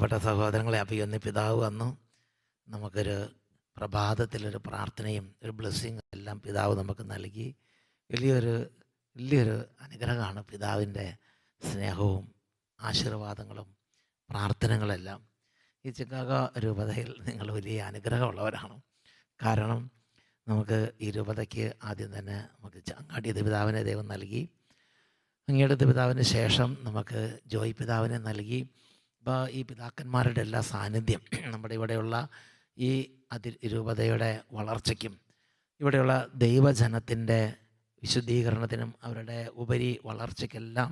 പ്രിയപ്പെട്ട സഹോദരങ്ങളെ, അഭിയൊന്ന് പിതാവ് വന്നു. നമുക്കൊരു പ്രഭാതത്തിലൊരു പ്രാർത്ഥനയും ഒരു ബ്ലെസ്സിങ് എല്ലാം പിതാവ് നമുക്ക് നൽകി. വലിയൊരു അനുഗ്രഹമാണ് പിതാവിൻ്റെ സ്നേഹവും ആശീർവാദങ്ങളും പ്രാർത്ഥനകളെല്ലാം. ഈ ചിക്കാഗോ രൂപതയിൽ നിങ്ങൾ വലിയ അനുഗ്രഹമുള്ളവരാണ്. കാരണം നമുക്ക് ഈ രൂപതയ്ക്ക് ആദ്യം തന്നെ നമുക്ക് ചങ്ങാടി പിതാവിനെ ദൈവം നൽകി. അങ്ങയുടെ പിതാവിന് ശേഷം നമുക്ക് ജോയ് പിതാവിനെ നൽകി. അപ്പോൾ ഈ പിതാക്കന്മാരുടെ എല്ലാ സാന്നിധ്യം നമ്മുടെ ഇവിടെയുള്ള ഈ രൂപതയുടെ വളർച്ചയ്ക്കും ഇവിടെയുള്ള ദൈവജനത്തിൻ്റെ വിശുദ്ധീകരണത്തിനും അവരുടെ ഉപരി വളർച്ചയ്ക്കെല്ലാം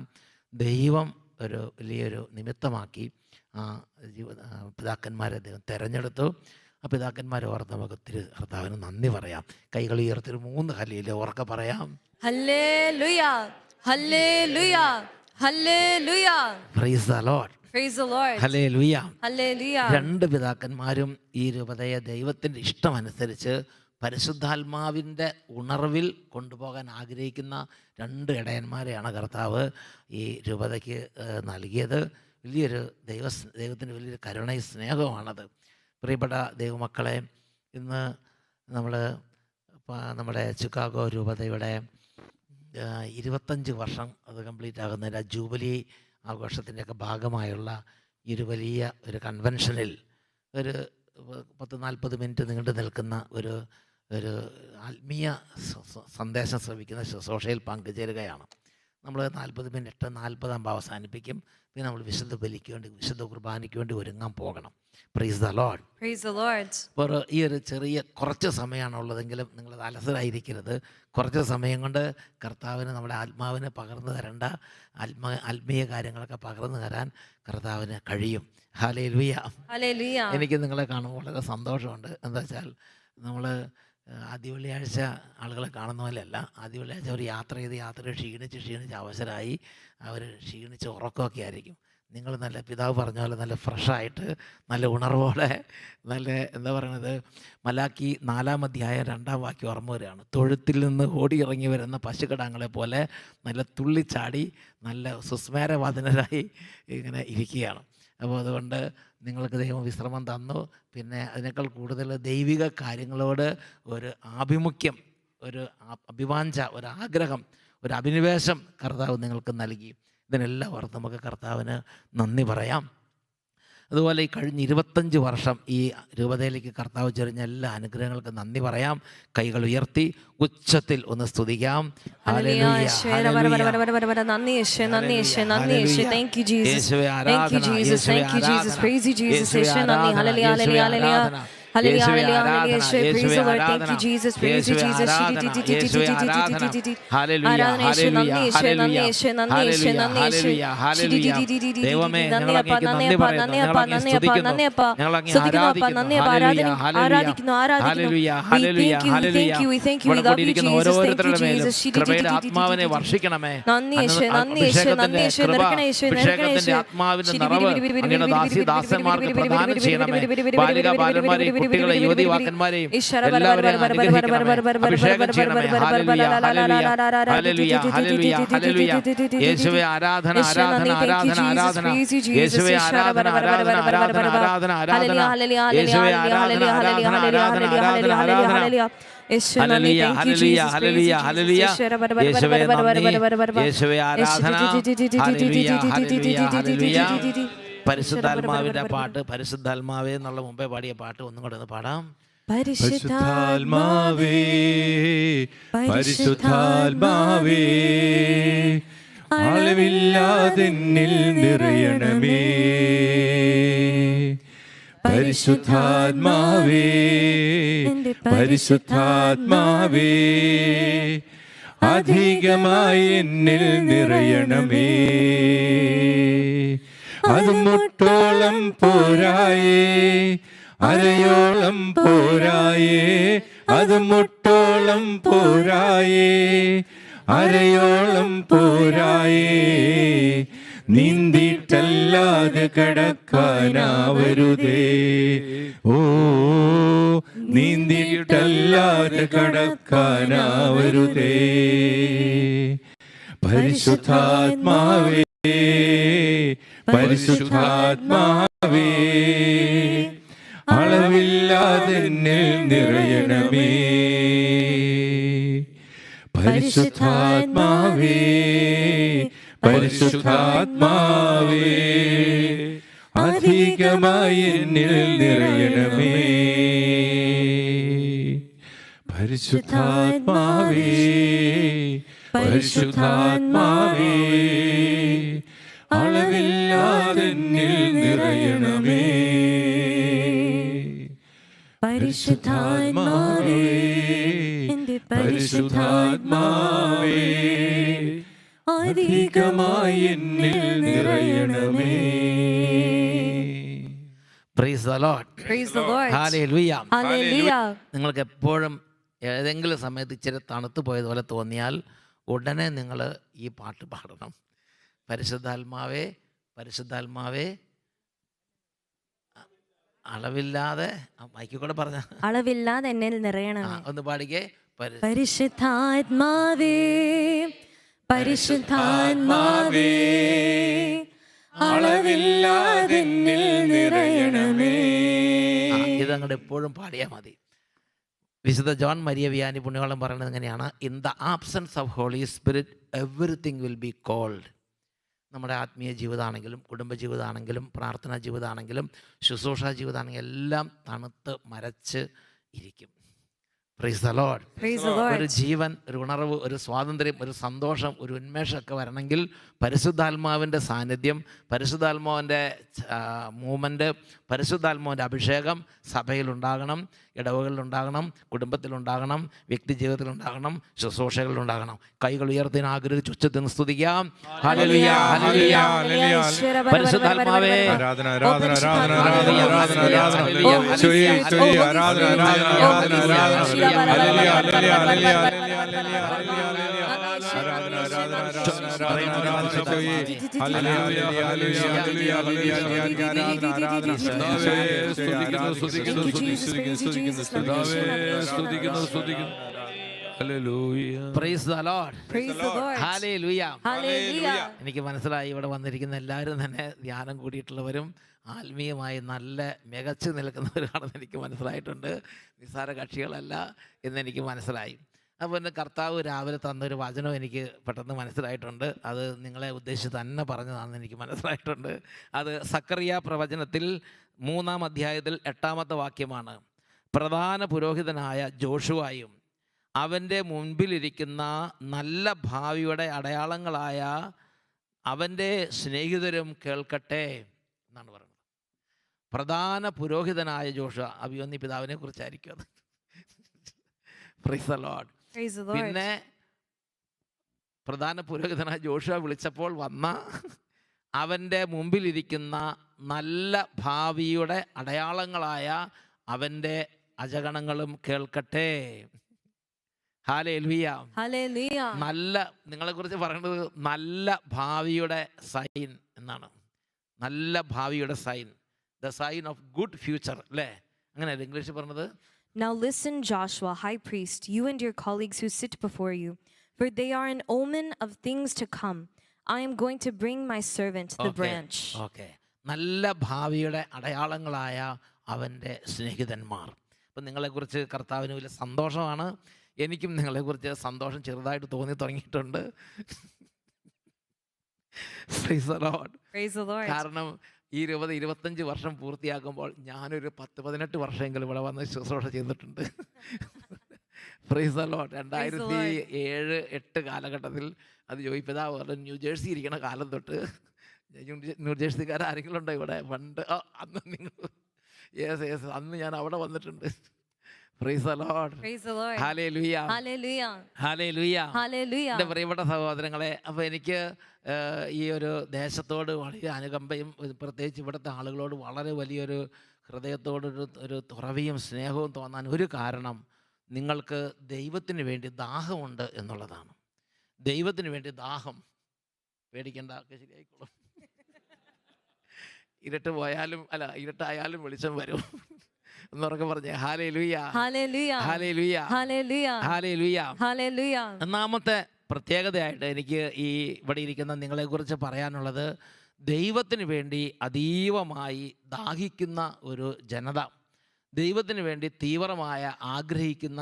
ദൈവം ഒരു വലിയൊരു നിമിത്തമാക്കി പിതാക്കന്മാരെ ദൈവം തിരഞ്ഞെടുത്തു. ആ പിതാക്കന്മാരെ ഓർത്ത് നമുക്ക് ഒത്തിരി കർത്താവിന് നന്ദി പറയാം. കൈകൾ ഉയർത്തി 3 ഹല്ലേലൂയ ഉറക്കെ പറയാം. Hallelujah, hallelujah, hallelujah. Price the Lord. Praise the Lord. Hallelujah. Hallelujah. 2 പിതാക്കന്മാരും ഈ രൂപതയെ ദൈവത്തിൻ്റെ ഇഷ്ടമനുസരിച്ച് പരിശുദ്ധാത്മാവിൻ്റെ ഉണർവിൽ കൊണ്ടുപോകാൻ ആഗ്രഹിക്കുന്ന 2 ഇടയന്മാരെയാണ് കർത്താവ് ഈ രൂപതയ്ക്ക് നൽകിയത്. വലിയൊരു ദൈവത്തിൻ്റെ വലിയൊരു കരുണയും സ്നേഹമാണത്. പ്രിയപ്പെട്ട ദൈവമക്കളെ, ഇന്ന് നമ്മുടെ ചിക്കാഗോ രൂപതയുടെ 25 വർഷം അത് കംപ്ലീറ്റ് ആകുന്നതിൻ്റെ ജൂബിലി ആഘോഷത്തിൻ്റെയൊക്കെ ഭാഗമായുള്ള ഈ ഒരു വലിയ ഒരു കൺവെൻഷനിൽ ഒരു 10-40 മിനിറ്റ് നീണ്ടു നിൽക്കുന്ന ഒരു ആത്മീയ സന്ദേശം ശ്രവിക്കുന്ന ശുശ്രൂഷയിൽ പങ്കുചേരുകയാണ്. നമ്മൾ 40 മിനിറ്റ് 40 ആകുമ്പോൾ അവസാനിപ്പിക്കും. പിന്നെ നമ്മൾ വിശുദ്ധ ബലിക്ക് വേണ്ടി വിശുദ്ധ കുർബാനയ്ക്ക് വേണ്ടി ഒരുങ്ങാൻ പോകണം. Price the Lord. Praise the Lord. അപ്പോൾ ഈ ഒരു കുറച്ച് സമയമാണുള്ളതെങ്കിലും നിങ്ങളത് അലസരായിരിക്കരുത്. കുറച്ച് സമയം കൊണ്ട് കർത്താവിന് നമ്മുടെ ആത്മാവിന് പകർന്നു തരേണ്ട ആത്മീയ കാര്യങ്ങളൊക്കെ പകർന്നു തരാൻ കർത്താവിന് കഴിയും. ഹല്ലേലൂയ. Hallelujah. എനിക്ക് നിങ്ങളെ കാണുമ്പോൾ വളരെ സന്തോഷമുണ്ട്. എന്താ വെച്ചാൽ നമ്മൾ ആദ്യ വെള്ളിയാഴ്ച ആളുകളെ കാണുന്ന പോലെയല്ല. ആദ്യ വെള്ളിയാഴ്ച അവർ യാത്ര ക്ഷീണിച്ച് അവസരമായി അവർ ക്ഷീണിച്ച് ഉറക്കമൊക്കെ ആയിരിക്കും. നിങ്ങൾ നല്ല പിതാവ് പറഞ്ഞ പോലെ നല്ല ഫ്രഷായിട്ട് നല്ല ഉണർവോടെ നല്ല എന്താ പറയുന്നത്, മലാക്കി 4-ാം അധ്യായം 2-ാം വാക്യം ഓർമ്മ വരികയാണ്. തൊഴുത്തിൽ നിന്ന് ഓടിയിറങ്ങി വരുന്ന പശുക്കിടാങ്ങളെ പോലെ നല്ല തുള്ളിച്ചാടി നല്ല സുസ്മേരവാദനരായി ഇങ്ങനെ ഇരിക്കുകയാണ്. അപ്പോൾ അതുകൊണ്ട് നിങ്ങൾക്ക് ദൈവം വിശ്രമം തന്നു. പിന്നെ അതിനേക്കാൾ കൂടുതൽ ദൈവിക കാര്യങ്ങളോട് ഒരു ആഭിമുഖ്യം, ഒരു അഭിവാഞ്ച, ഒരു ആഗ്രഹം, ഒരു അഭിനിവേശം കർത്താവ് നിങ്ങൾക്ക് നൽകി. ഇതിനെല്ലാം ഓർത്ത് നമുക്ക് കർത്താവിന് നന്ദി പറയാം. അതുപോലെ ഈ കഴിഞ്ഞ 25 വർഷം ഈ രൂപതയിലേക്ക് കർത്താവ് ചൊരിഞ്ഞ എല്ലാ അനുഗ്രഹങ്ങൾക്കും നന്ദി പറയാം. കൈകൾ ഉയർത്തി ഉച്ചത്തിൽ ഒന്ന് സ്തുതിക്കാം. ഓരോരുത്തരുടെ മേലും കൃപയുടെ ആത്മാവിനെ വർഷിക്കണമേ. അഭിഷേകത്തിന്റെ ആത്മാവിന്റെ നിറവ് അങ്ങയുടെ ദാസന്മാർക്ക് പ്രദാനം ചെയ്യണമേ. ബാലിക ബാലന്മാരെ, കുട്ടികളെ, യുവതിവാക്കന്മാരെയും എല്ലാവരെയും അനുഗ്രഹിക്കണമേ, അഭിഷേകം ചെയ്യണമേ. Hallelujah, hallelujah, hallelujah, hallelujah, hallelujah. യേശുവേ ആരാധന, ആരാധന, ആരാധന, ആരാധന. യേശുവേ ആരാധന, ആരാധന, ആരാധന, ആരാധന, ആരാധന. യേശുവേ ആരാധന, ആരാധന, ആരാധന, ആരാധന, ആരാധന. Hallelujah, hallelujah, hallelujah, hallelujah. യേശുവേ നന്ദി, യേശുവേ ആരാധന. Hallelujah, hallelujah, hallelujah. പരിശുദ്ധാത്മാവിന്റെ പാട്ട്, പരിശുദ്ധാത്മാവേ എന്നുള്ള മുമ്പേ പാടിയ പാട്ട് ഒന്നും കൂടെ ഒന്ന് പാടാം. പരിശുദ്ധാത്മാവേ, പരിശുദ്ധാത്മാവേ, അളവില്ലാതെന്നിൽ നിറയണമേ. പരിശുദ്ധാത്മാവേ, പരിശുദ്ധാത്മാവേ, അധികമായി എന്നിൽ നിറയണമേ. അത് മുട്ടോളം പോരായേ, അരയോളം പോരായേ. അത് മുട്ടോളം പോരായേ, അരയോളം പോരായേ. നീന്തിട്ടല്ലാതെ കടക്കാനാവരുതേ. ഓ, നീന്തിട്ടല്ലാതെ കടക്കാനാവരുതേ. പരിശുദ്ധാത്മാവേ, പരിശുദ്ധാത്മാവേ, പരിശുദ്ധാത്മാവേ അളവില്ലാതെന്നിൽ നിറയണമേ. പരിശുദ്ധാത്മാവേ പരിശുദ്ധാത്മാവേ അധികമായി എന്നിൽ നിറയണമേ. പരിശുദ്ധാത്മാവേ പരിശുദ്ധാത്മാവേ അളവില്ലാതെന്നിൽ നിറയണമേ. പരിശുദ്ധാത്മാവേ പരിശുദ്ധാത്മാവേ അധികമായി എന്നിൽ നിറയണമേ. Praise the Lord. Praise the Lord. Hallelujah. Hallelujah. നിങ്ങൾക്ക് എപ്പോഴും ഏതെങ്കിലും സമയത്ത് ഇച്ചിരി തണുത്ത് പോയതുപോലെ തോന്നിയാൽ ഉടനെ നിങ്ങൾ ഈ പാട്ട് പാടണം. പരിശുദ്ധാത്മാവേ പരിശുദ്ധാത്മാവേ അളവില്ലാതെ മൈക്കിൽ കൂടെ പറഞ്ഞ അളവില്ലാതെ എന്നിൽ നിറയണമേ. ഒന്ന് പാടിക്കേ. പരിശുദ്ധാത്മാവേ പരിശുദ്ധാത്മാവേ അളവില്ലാതെ എന്നിൽ നിറയണമേ. ഇതങ്ങോട്ട് എപ്പോഴും പാടിയാൽ മതി. വിശുദ്ധ ജോൺ മരിയ വിയാനി പുണ്യവാളൻ പറയുന്നത് എങ്ങനെയാണ്? In the absence of holy spirit everything will be cold. നമ്മുടെ ആത്മീയ ജീവിതമാണെങ്കിലും കുടുംബജീവിതമാണെങ്കിലും പ്രാർത്ഥനാ ജീവിതമാണെങ്കിലും ശുശ്രൂഷ ജീവിതമാണെങ്കിലും എല്ലാം തണുത്ത് മരച്ച് ഇരിക്കും. Praise the Lord. Praise the Lord. ഒരു ജീവൻ, ഒരു ഉണർവ്, ഒരു സ്വാതന്ത്ര്യം, ഒരു സന്തോഷം, ഒരു ഉന്മേഷമൊക്കെ വരണമെങ്കിൽ പരിശുദ്ധാത്മാവിൻ്റെ സാന്നിധ്യം, പരിശുദ്ധാത്മാവിൻ്റെ മൂവ്മെൻറ്റ്, പരിശുദ്ധാത്മാവിൻ്റെ അഭിഷേകം സഭയിലുണ്ടാകണം, ഇടവകളിലുണ്ടാകണം, കുടുംബത്തിലുണ്ടാകണം, വ്യക്തി ജീവിതത്തിലുണ്ടാകണം, ശുശ്രൂഷകളിലുണ്ടാകണം. കൈകൾ ഉയർത്തി ആഗ്രഹിച്ച് ഉച്ചത്തിൽ സ്തുതിക്കാം. Hallelujah hallelujah. പരിശുദ്ധാത്മാവേ ആരാധന ആരാധന ആരാധന ആരാധന ആരാധന ആരാധന ഈശോയെ ഈശോയെ ആരാധന ആരാധന ആരാധന ആരാധന ഹല്ലേലൂയ ഹല്ലേലൂയ ഹല്ലേലൂയ ഹല്ലേലൂയ ആരാധന ആരാധന ആരാധന ആരാധന ആരാധന ഈശോയെ ഹല്ലേലൂയ ഹല്ലേലൂയ ഹല്ലേലൂയ ഹല്ലേലൂയ ആരാധന ആരാധന ഈശോയെ സ്തുതിക്കുന്നു സ്തുതിക്കുന്നു സ്തുതിക്കുന്നു സ്തുതിക്കുന്നു സ്തുതിക്കുന്നു hallelujah. Praise the Lord. Praise the Lord. Hallelujah. Hallelujah. എനിക്ക് മനസ്സിലായി ഇവിടെ വന്നിരിക്കുന്ന എല്ലാവരും തന്നെ ധ്യാനം കൂടിയിട്ടുള്ളവരും ആത്മീയമായി നല്ല മികച്ചു നിൽക്കുന്നവരാണെന്ന് എനിക്ക് മനസ്സിലായിട്ടുണ്ട്. നിസ്സാര കക്ഷികളല്ല എന്നെനിക്ക് മനസ്സിലായി. അപ്പോൾ പിന്നെ കർത്താവ് രാവിലെ തന്നൊരു വചനം എനിക്ക് പെട്ടെന്ന് മനസ്സിലായിട്ടുണ്ട്. അത് നിങ്ങളെ ഉദ്ദേശിച്ച് തന്നെ പറഞ്ഞതാണെന്ന് എനിക്ക് മനസ്സിലായിട്ടുണ്ട്. അത് സക്കറിയ പ്രവചനത്തിൽ 3-ാം അധ്യായത്തിൽ 8-ാമത്തെ വാക്യമാണ്. പ്രധാന പുരോഹിതനായ ജോഷുവായും അവൻ്റെ മുൻപിലിരിക്കുന്ന നല്ല ഭാവിയുടെ അടയാളങ്ങളായ അവൻ്റെ സ്നേഹിതരും കേൾക്കട്ടെ എന്നാണ് പറയുന്നത്. പ്രധാന പുരോഹിതനായ ജോഷുവ, അഭിമന്യ പിതാവിനെ കുറിച്ചായിരിക്കും അത്. Praise the Lord. Praise the Lord. പിന്നെ പ്രധാന പുരോഹിതനായ ജോഷുവ വിളിച്ചപ്പോൾ വന്ന അവൻ്റെ മുമ്പിലിരിക്കുന്ന നല്ല ഭാവിയുടെ അടയാളങ്ങളായ അവൻ്റെ അജഗണങ്ങളും കേൾക്കട്ടെ. ഹല്ലേലൂയ. Hallelujah. നല്ല, നിങ്ങളെക്കുറിച്ച് പറയുന്നത് നല്ല ഭാവിയുടെ സൈൻ എന്നാണ്. നല്ല ഭാവിയുടെ sign, the sign of good future അല്ലേ? അങ്ങനെയല്ലേ ഇംഗ്ലീഷിൽ പറഞ്ഞത്? Now listen, Joshua, high priest, you and your colleagues who sit before you, for they are an omen of things to come. I am going to bring my servant, the branch. Okay. നല്ല ഭാവിയുടെ അടയാളങ്ങളായ അവൻ്റെ സ്നേഹിതന്മാർ. അപ്പം നിങ്ങളെക്കുറിച്ച് കർത്താവിന് വലിയ സന്തോഷമാണ്. എനിക്കും നിങ്ങളെക്കുറിച്ച് സന്തോഷം ചെറുതായിട്ട് തോന്നി തുടങ്ങിയിട്ടുണ്ട്. Praise the Lord. Praise the Lord. കാരണം ഈ 20-25 വർഷം പൂർത്തിയാക്കുമ്പോൾ ഞാനൊരു 10-18 വർഷമെങ്കിലും ഇവിടെ വന്ന് ശുശ്രൂഷ ചെയ്തിട്ടുണ്ട്. Praise the Lord. 2007-8 കാലഘട്ടത്തിൽ അത് ജോയിപ്പിതാവ് പറഞ്ഞു, ന്യൂജേഴ്സി ഇരിക്കണ കാലം തൊട്ട്. ന്യൂജേഴ്സിക്കാർ ആരെങ്കിലും ഉണ്ടോ ഇവിടെ? പണ്ട് അന്ന് നിങ്ങൾ യെസ് അന്ന് ഞാൻ അവിടെ വന്നിട്ടുണ്ട്. Praise the Lord. Praise the Lord. Hallelujah. Hallelujah. Hallelujah. Hallelujah. എൻ്റെ പ്രിയപ്പെട്ട സഹോദരങ്ങളെ, അപ്പോൾ എനിക്ക് ഈ ഒരു ദേശത്തോട് വളരെ അനുകമ്പയും പ്രത്യേകിച്ച് ഇവിടുത്തെ ആളുകളോട് വളരെ വലിയൊരു ഹൃദയത്തോടൊരു തുറവിയും സ്നേഹവും തോന്നാൻ ഒരു കാരണം നിങ്ങൾക്ക് ദൈവത്തിന് വേണ്ടി ദാഹമുണ്ട് എന്നുള്ളതാണ്. ദൈവത്തിന് വേണ്ടി ദാഹം. പേടിക്കേണ്ട, ഒക്കെ ശരിയായിക്കോളും. ഇരുട്ടായാലും വെളിച്ചം വരും എന്നൊക്കെ പറഞ്ഞേ. Hallelujah. Hallelujah. Hallelujah. Hallelujah. Hallelujah. Hallelujah. ഒന്നാമത്തെ പ്രത്യേകതയായിട്ട് എനിക്ക് ഈ ഇവിടെ ഇരിക്കുന്ന നിങ്ങളെക്കുറിച്ച് പറയാനുള്ളത്, ദൈവത്തിന് വേണ്ടി അതീവമായി ദാഹിക്കുന്ന ഒരു ജനത, ദൈവത്തിന് വേണ്ടി തീവ്രമായ ആഗ്രഹിക്കുന്ന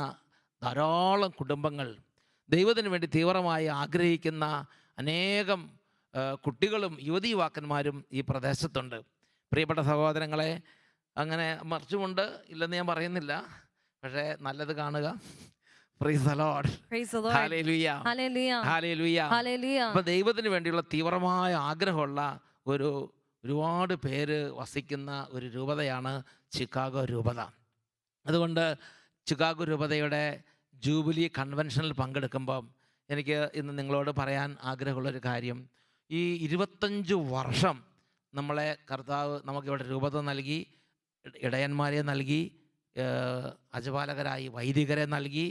ധാരാളം കുടുംബങ്ങൾ, ദൈവത്തിന് വേണ്ടി തീവ്രമായി ആഗ്രഹിക്കുന്ന അനേകം കുട്ടികളും യുവതി യുവാക്കന്മാരും ഈ പ്രദേശത്തുണ്ട്. പ്രിയപ്പെട്ട സഹോദരങ്ങളെ, അങ്ങനെ മറിച്ചുകൊണ്ട് ഇല്ലെന്ന് ഞാൻ പറയുന്നില്ല, പക്ഷേ നല്ലത് കാണുക. Praise the Lord. Praise the Lord. Hallelujah. Hallelujah. Hallelujah. Hallelujah. അപ്പോൾ ദൈവത്തിന് വേണ്ടിയുള്ള തീവ്രമായ ആഗ്രഹമുള്ള ഒരുപാട് പേര് വസിക്കുന്ന ഒരു രൂപതയാണ് ചിക്കാഗോ രൂപത. അതുകൊണ്ട് ചിക്കാഗോ രൂപതയുടെ ജൂബിലി കൺവെൻഷനിൽ പങ്കെടുക്കുമ്പം എനിക്ക് ഇന്ന് നിങ്ങളോട് പറയാൻ ആഗ്രഹമുള്ളൊരു കാര്യം, ഈ 25 വർഷം നമ്മളെ കർത്താവ് നമുക്കിവിടെ രൂപത നൽകി, ഇടയന്മാരെ നൽകി, അജപാലകരായി വൈദികരെ നൽകി,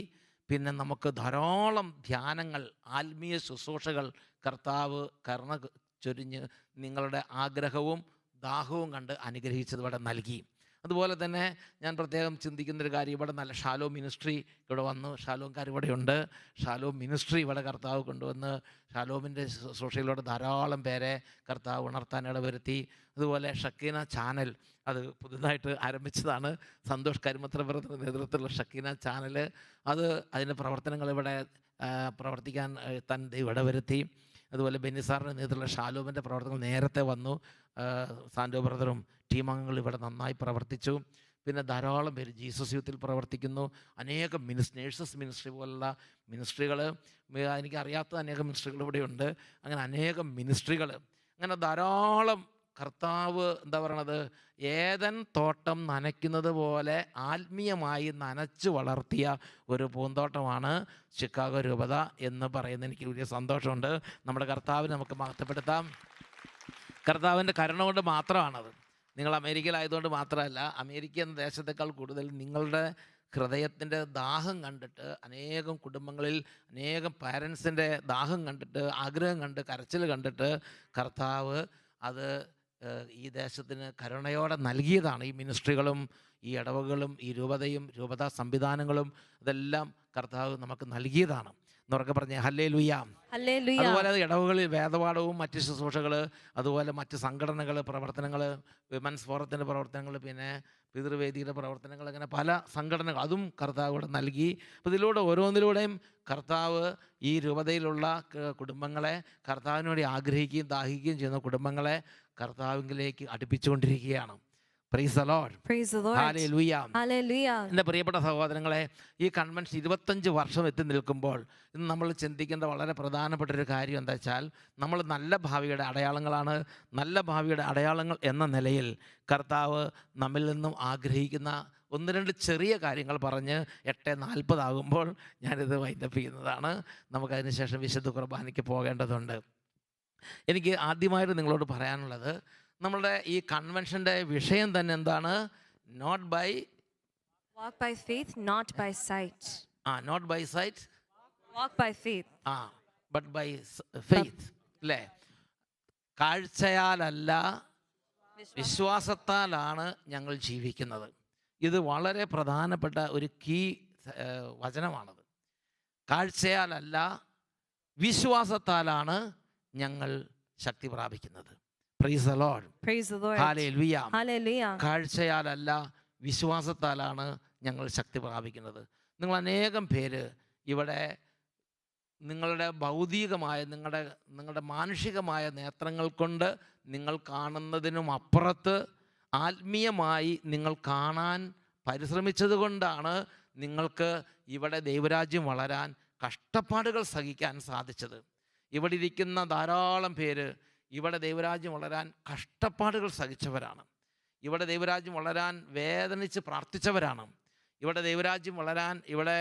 പിന്നെ നമുക്ക് ധാരാളം ധ്യാനങ്ങൾ, ആത്മീയ ശുശ്രൂഷകൾ കർത്താവ് കരുണ ചൊരിഞ്ഞ് നിങ്ങളുടെ ആഗ്രഹവും ദാഹവും കണ്ട് അനുഗ്രഹിച്ചത് ഇവിടെ നൽകി. അതുപോലെ തന്നെ ഞാൻ പ്രത്യേകം ചിന്തിക്കുന്നൊരു കാര്യം, ഇവിടെ നല്ല ഷാലോം മിനിസ്ട്രി ഇവിടെ വന്നു, ഷാലോംകാർ ഇവിടെയുണ്ട്. ഷാലോം മിനിസ്ട്രി ഇവിടെ കർത്താവ് കൊണ്ടുവന്ന് ഷാലോമിൻ്റെ ശുശ്രൂഷയിലൂടെ ധാരാളം പേരെ കർത്താവ് ഉണർത്താൻ ഇടവരുത്തി. അതുപോലെ ഷക്കീന ചാനൽ, അത് പുതുതായിട്ട് ആരംഭിച്ചതാണ്. സന്തോഷ് കരിമത്ര ബ്രദറിൻ്റെ നേതൃത്വത്തിലുള്ള ഷക്കീന ചാനൽ, അതിൻ്റെ പ്രവർത്തനങ്ങൾ ഇവിടെ പ്രവർത്തിക്കാൻ താൻ ഇടവരുത്തി. അതുപോലെ ബെന്നിസാറിൻ്റെ നേതൃത്വത്തിലുള്ള ഷാലോമിൻ്റെ പ്രവർത്തനങ്ങൾ നേരത്തെ വന്നു. സാൻഡോ ബ്രദറും ടീമംഗങ്ങൾ ഇവിടെ നന്നായി പ്രവർത്തിച്ചു. പിന്നെ ധാരാളം പേര് ജീസസ് യൂത്തിൽ പ്രവർത്തിക്കുന്നു. അനേകം നേഴ്സസ് മിനിസ്ട്രി പോലുള്ള മിനിസ്ട്രികൾ, എനിക്കറിയാത്ത അനേകം മിനിസ്ട്രികൾ ഇവിടെയുണ്ട്. അങ്ങനെ അനേകം മിനിസ്ട്രികൾ, അങ്ങനെ ധാരാളം കർത്താവ് എന്താ പറയണത്, ഏദൻ തോട്ടം നനയ്ക്കുന്നത് പോലെ ആത്മീയമായി നനച്ചു വളർത്തിയ ഒരു പൂന്തോട്ടമാണ് ചിക്കാഗോ രൂപത എന്ന് പറയുന്നത്. എനിക്ക് വലിയ സന്തോഷമുണ്ട്. നമ്മുടെ കർത്താവിനെ നമുക്ക് മഹത്വപ്പെടുത്താം. കർത്താവിൻ്റെ കരുണ കൊണ്ട് മാത്രമാണത്. നിങ്ങൾ അമേരിക്കയിലായതുകൊണ്ട് മാത്രമല്ല, അമേരിക്ക എന്ന ദേശത്തേക്കാൾ കൂടുതൽ നിങ്ങളുടെ ഹൃദയത്തിൻ്റെ ദാഹം കണ്ടിട്ട്, അനേകം കുടുംബങ്ങളിൽ അനേകം പാരൻസിൻ്റെ ദാഹം കണ്ടിട്ട്, ആഗ്രഹം കണ്ട്, കരച്ചിൽ കണ്ടിട്ട് കർത്താവ് അത് ഈ ദേശത്തിന് കരുണയോടെ നൽകിയതാണ്. ഈ മിനിസ്ട്രികളും ഈ ഇടവകളും ഈ രൂപതയും രൂപതാ സംവിധാനങ്ങളും ഇതെല്ലാം കർത്താവ് നമുക്ക് നൽകിയതാണ്. എന്നുറക്കെ പറഞ്ഞേ ഹല്ലേലൂയ. അതുപോലെ ഇടവകളിൽ വേദപാഠവും മറ്റ് ശുശ്രൂഷകൾ, അതുപോലെ മറ്റ് സംഘടനകൾ, പ്രവർത്തനങ്ങൾ, വിമൻസ് ഫോറത്തിൻ്റെ പ്രവർത്തനങ്ങൾ, പിന്നെ പിതൃവേദിയുടെ പ്രവർത്തനങ്ങൾ, അങ്ങനെ പല സംഘടനകൾ അതും കർത്താവ് ഇവിടെ നൽകി. അപ്പോൾ ഇതിലൂടെ ഓരോന്നിലൂടെയും കർത്താവ് ഈ രൂപതയിലുള്ള കുടുംബങ്ങളെ, കർത്താവിന് വേണ്ടി ആഗ്രഹിക്കുകയും ദാഹിക്കുകയും ചെയ്യുന്ന കുടുംബങ്ങളെ കർത്താവിലേക്ക് അടുപ്പിച്ചുകൊണ്ടിരിക്കുകയാണ്. Praise the Lord. Praise the Lord. Hallelujah. Hallelujah. എൻ്റെ പ്രിയപ്പെട്ട സഹോദരങ്ങളെ, ഈ കൺവെൻഷൻ 25 വർഷം എത്തി നിൽക്കുമ്പോൾ ഇന്ന് നമ്മൾ ചിന്തിക്കേണ്ട വളരെ പ്രധാനപ്പെട്ടൊരു കാര്യം എന്താ വെച്ചാൽ, നമ്മൾ നല്ല ഭാവിയുടെ അടയാളങ്ങളാണ്. നല്ല ഭാവിയുടെ അടയാളങ്ങൾ എന്ന നിലയിൽ കർത്താവ് നമ്മിൽ നിന്നും ആഗ്രഹിക്കുന്ന 1-2 ചെറിയ കാര്യങ്ങൾ പറഞ്ഞ് 8:40 ആകുമ്പോൾ ഞാനിത് വൈൻഡപ്പ് ചെയ്യുന്നതാണ്. നമുക്കതിന് ശേഷം വിശുദ്ധ കുർബാനയ്ക്ക് പോകേണ്ടതുണ്ട്. എനിക്ക് ആദ്യമായിട്ട് നിങ്ങളോട് പറയാനുള്ളത്, നമ്മളുടെ ഈ കൺവെൻഷൻ്റെ വിഷയം തന്നെ എന്താണ്? Not by Walk by faith, not by sight. Not by sight, Walk by faith. But by faith. അല്ലേ? കാഴ്ചയാലല്ല വിശ്വാസത്താലാണ് ഞങ്ങൾ ജീവിക്കുന്നത്. ഇത് വളരെ പ്രധാനപ്പെട്ട ഒരു കീ വചനമാണത്. കാഴ്ചയാലല്ല വിശ്വാസത്താലാണ് ഞങ്ങൾ ശക്തി പ്രാപിക്കുന്നത്. Praise the Lord. Praise the Lord. Hallelujah. Hallelujah. കാഴ്ചയാലല്ല വിശ്വാസത്താലാണ് ഞങ്ങൾ ശക്തി പ്രാപിക്കുന്നത്. നിങ്ങൾ അനേകം പേര് ഇവിടെ നിങ്ങളുടെ ഭൗതികമായ, നിങ്ങളുടെ മാനുഷികമായ നേത്രങ്ങൾ കൊണ്ട് നിങ്ങൾ കാണുന്നതിനും അപ്പുറത്ത് ആത്മീയമായി നിങ്ങൾ കാണാൻ പരിശ്രമിച്ചത് കൊണ്ടാണ് നിങ്ങൾക്ക് ഇവിടെ ദൈവരാജ്യം വളരാൻ കഷ്ടപ്പാടുകൾ സഹിക്കാൻ സാധിച്ചത്. ഇവിടെ ഇരിക്കുന്ന ധാരാളം പേര് ഇവിടെ ദൈവരാജ്യം വളരാൻ കഷ്ടപ്പാടുകൾ സഹിച്ചവരാണ്. ഇവിടെ ദൈവരാജ്യം വളരാൻ വേദനിച്ച് പ്രാർത്ഥിച്ചവരാണ്. ഇവിടെ ദൈവരാജ്യം വളരാൻ, ഇവിടെ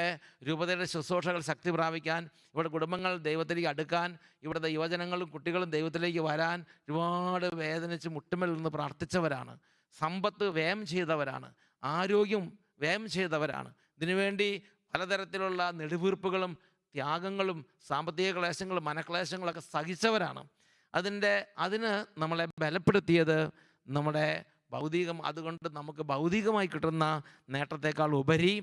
രൂപതയുടെ ശുശ്രൂഷകൾ ശക്തി പ്രാപിക്കാൻ, ഇവിടെ കുടുംബങ്ങൾ ദൈവത്തിലേക്ക് അടുക്കാൻ, ഇവിടുത്തെ യുവജനങ്ങളും കുട്ടികളും ദൈവത്തിലേക്ക് വരാൻ ഒരുപാട് വേദനിച്ച് മുട്ടുമേൽ നിന്ന് പ്രാർത്ഥിച്ചവരാണ്. സമ്പത്ത് വ്യയം ചെയ്തവരാണ്. ആരോഗ്യം വ്യയം ചെയ്തവരാണ്. ഇതിനുവേണ്ടി പലതരത്തിലുള്ള നെടുവീർപ്പുകളും ത്യാഗങ്ങളും സാമ്പത്തിക ക്ലേശങ്ങളും മനക്ലേശങ്ങളൊക്കെ സഹിച്ചവരാണ്. അതിന് നമ്മളെ ബലപ്പെടുത്തിയത് നമ്മുടെ ഭൗതികം. അതുകൊണ്ട് നമുക്ക് ഭൗതികമായി കിട്ടുന്ന നേട്ടത്തെക്കാൾ ഉപരി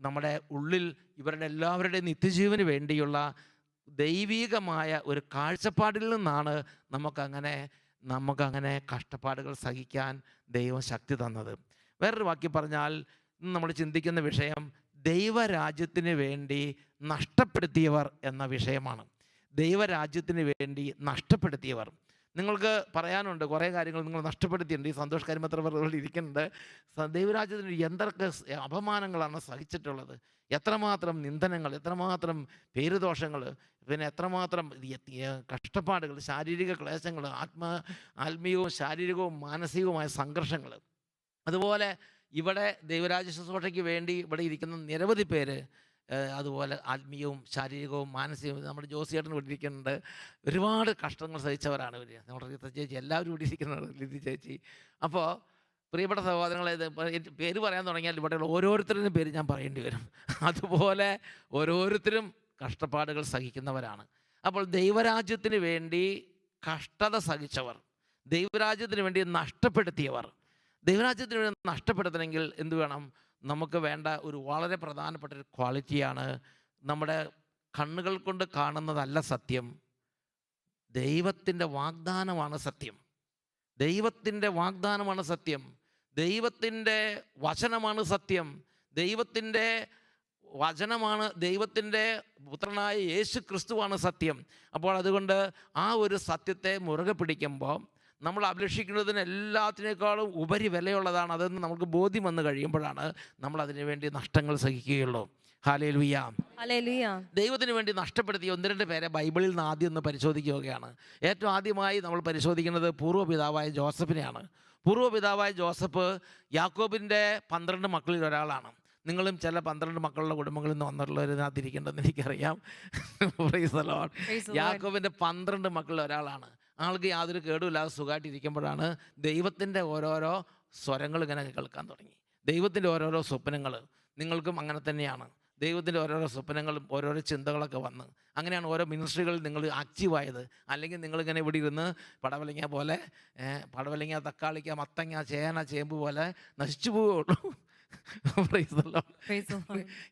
നമ്മുടെ ഉള്ളിൽ ഇവരുടെ എല്ലാവരുടെയും നിത്യജീവന് വേണ്ടിയുള്ള ദൈവികമായ ഒരു കാഴ്ചപ്പാടിൽ നിന്നാണ് നമുക്കങ്ങനെ നമുക്കങ്ങനെ കഷ്ടപ്പാടുകൾ സഹിക്കാൻ ദൈവം ശക്തി തന്നത്. വേറൊരു വാക്യം പറഞ്ഞാൽ നമ്മൾ ചിന്തിക്കുന്ന വിഷയം ദൈവരാജ്യത്തിന് വേണ്ടി നഷ്ടപ്പെടുത്തിയവർ എന്ന വിഷയമാണ്. ദൈവരാജ്യത്തിന് വേണ്ടി നഷ്ടപ്പെടുത്തിയവർ. നിങ്ങൾക്ക് പറയാനുണ്ട് കുറേ കാര്യങ്ങൾ നിങ്ങൾ നഷ്ടപ്പെടുത്തിയിട്ടുണ്ട്. ഈ സന്തോഷ് കരിമത്രവറുകളിൽ ഇരിക്കുന്നുണ്ട്. ദൈവരാജ്യത്തിന് എന്തൊക്കെ അപമാനങ്ങളാണ് സഹിച്ചിട്ടുള്ളത്, എത്രമാത്രം നിന്ദനങ്ങൾ, എത്രമാത്രം പേരുദോഷങ്ങൾ, പിന്നെ എത്രമാത്രം കഷ്ടപ്പാടുകൾ, ശാരീരിക ക്ലേശങ്ങൾ, ആത്മീയവും ശാരീരികവും മാനസികവുമായ സംഘർഷങ്ങൾ. അതുപോലെ ഇവിടെ ദൈവരാജ്യ ശുശ്രൂഷയ്ക്ക് വേണ്ടി ഇവിടെ ഇരിക്കുന്ന നിരവധി പേര് അതുപോലെ ആത്മീയവും ശാരീരികവും മാനസികവും. നമ്മുടെ ജോസിയേട്ടൻ ഇവിടെ ഇരിക്കുന്നുണ്ട്, ഒരുപാട് കഷ്ടങ്ങൾ സഹിച്ചവരാണ് ഇവർ. നമ്മുടെ റീത്ത ചേച്ചി, എല്ലാവരും ഇവിടെ ഇരിക്കുന്നുണ്ട്, ലിതി ചേച്ചി. അപ്പോൾ പ്രിയപ്പെട്ട സഹോദരങ്ങളെ, പേര് പറയാൻ തുടങ്ങിയാൽ ഇവിടെയുള്ള ഓരോരുത്തരുടെയും പേര് ഞാൻ പറയേണ്ടി വരും. അതുപോലെ ഓരോരുത്തരും കഷ്ടപ്പാടുകൾ സഹിക്കുന്നവരാണ്. അപ്പോൾ ദൈവരാജ്യത്തിന് വേണ്ടി കഷ്ടത സഹിച്ചവർ, ദൈവരാജ്യത്തിന് വേണ്ടി നഷ്ടപ്പെടുത്തിയവർ. ദൈവരാജ്യത്തിന് വേണ്ടി നഷ്ടപ്പെടുത്തണമെങ്കിൽ എന്ത് വേണം? നമുക്ക് വേണ്ട ഒരു വളരെ പ്രധാനപ്പെട്ട ഒരു ക്വാളിറ്റിയാണ്, നമ്മുടെ കണ്ണുകൾ കൊണ്ട് കാണുന്നതല്ല സത്യം, ദൈവത്തിൻ്റെ വാഗ്ദാനമാണ് സത്യം. ദൈവത്തിൻ്റെ വാഗ്ദാനമാണ് സത്യം. ദൈവത്തിൻ്റെ വചനമാണ് സത്യം. ദൈവത്തിൻ്റെ വചനമാണ്, ദൈവത്തിൻ്റെ പുത്രനായ യേശു ക്രിസ്തുവാണ് സത്യം. അപ്പോൾ അതുകൊണ്ട് ആ ഒരു സത്യത്തെ മുറുകെ പിടിക്കുമ്പോൾ നമ്മൾ അഭിലഷിക്കുന്നതിന് എല്ലാത്തിനേക്കാളും ഉപരി വിലയുള്ളതാണ് അതെന്ന് നമുക്ക് ബോധ്യം വന്നു കഴിയുമ്പോഴാണ് നമ്മൾ അതിനു വേണ്ടി നഷ്ടങ്ങൾ സഹിക്കുകയുള്ളൂ. ഹല്ലേലൂയ. ദൈവത്തിന് വേണ്ടി നഷ്ടപ്പെടുത്തിയ ഒന്ന് രണ്ട് പേരെ ബൈബിളിൽ നിന്ന് ആദ്യം ഒന്ന് പരിശോധിക്കുകയാണ്. ഏറ്റവും ആദ്യമായി നമ്മൾ പരിശോധിക്കുന്നത് പൂർവ്വപിതാവായ ജോസഫിനെയാണ്. പൂർവ്വപിതാവായ ജോസഫ് യാക്കോബിൻ്റെ 12 മക്കളിൽ ഒരാളാണ്. നിങ്ങളും ചില 12 മക്കളുടെ കുടുംബങ്ങളിൽ നിന്ന് വന്നിട്ടുള്ളവരിനകത്തിരിക്കേണ്ടെന്ന് എനിക്കറിയാം. Price the Lord. യാക്കോബിൻ്റെ 12 മക്കളിൽ ഒരാളാണ്. ആൾക്ക് യാതൊരു കേടുമില്ലാതെ സുഖമായിട്ടിരിക്കുമ്പോഴാണ് ദൈവത്തിൻ്റെ ഓരോരോ സ്വരങ്ങൾ ഇങ്ങനെ കേൾക്കാൻ തുടങ്ങി. ദൈവത്തിൻ്റെ ഓരോരോ സ്വപ്നങ്ങൾ. നിങ്ങൾക്കും അങ്ങനെ തന്നെയാണ്. ദൈവത്തിൻ്റെ ഓരോരോ സ്വപ്നങ്ങളും ഓരോരോ ചിന്തകളൊക്കെ വന്ന് അങ്ങനെയാണ് ഓരോ മിനിസ്ട്രികളിൽ നിങ്ങൾ ആക്റ്റീവായത്. അല്ലെങ്കിൽ നിങ്ങളിങ്ങനെ ഇവിടെ ഇരുന്ന് പടവലങ്ങ പോലെ, പടവലങ്ങ, തക്കാളിക്ക, മത്തങ്ങ, ചേന, ചേമ്പ് പോലെ നശിച്ചു പോവുകയുള്ളൂ.